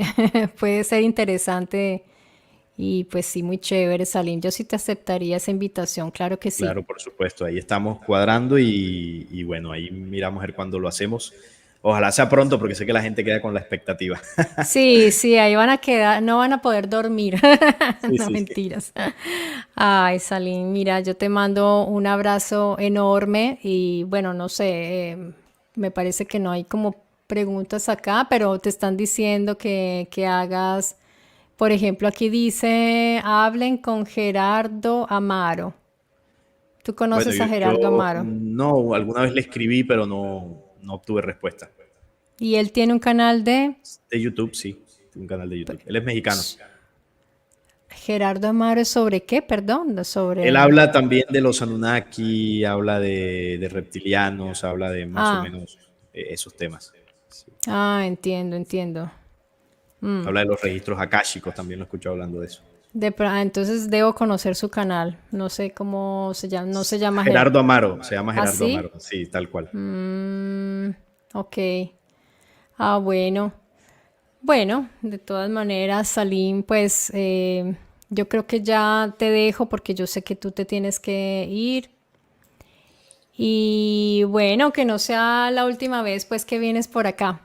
puede ser interesante y pues sí, muy chévere, Salim. Yo sí te aceptaría esa invitación, claro que sí. Claro, por supuesto, ahí estamos cuadrando y bueno, ahí miramos a ver cuándo lo hacemos. Ojalá sea pronto porque sé que la gente queda con la expectativa. Sí, sí, ahí van a quedar, no van a poder dormir. Sí, No sí, sí. mentiras. Ay, Salim, mira, yo te mando un abrazo enorme y bueno, no sé, me parece que no hay como preguntas acá, pero te están diciendo que hagas, por ejemplo, aquí dice, hablen con Gerardo Amaro. ¿Tú Bueno, conoces a yo Gerardo Amaro? no, alguna vez le escribí, pero no obtuve respuesta. Y él tiene un canal de De YouTube, sí, un canal de YouTube. Él es mexicano. Gerardo Amaro, ¿es sobre qué? Perdón, Él sobre... habla también de los Anunnaki, habla de reptilianos, habla de más o Ah, menos esos temas. Sí. entiendo, entiendo. Habla de los registros akáshicos, también lo escucho hablando de eso. Entonces debo conocer su canal. No sé cómo se llama, no se llama Gerardo Amaro, se llama ¿Ah, Gerardo Amaro, sí? sí, tal cual. Ok. Ah, bueno. Bueno, de todas maneras, Salim, pues yo creo que ya te dejo porque yo sé que tú te tienes que ir. Y bueno, que no sea la última vez pues que vienes por acá.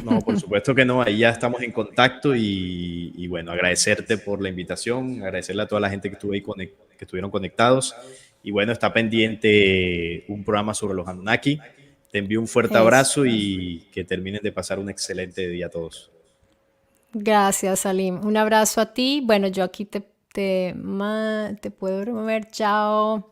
No, por supuesto que no, ahí ya estamos en contacto y bueno, agradecerte por la invitación, agradecerle a toda la gente que estuvo ahí que estuvieron conectados y bueno, está pendiente un programa sobre los Anunnaki. Te envío un fuerte Eso. abrazo y que terminen de pasar un excelente día a todos. Gracias, Salim. Un abrazo a ti. Bueno, yo aquí te puedo remover. Chao.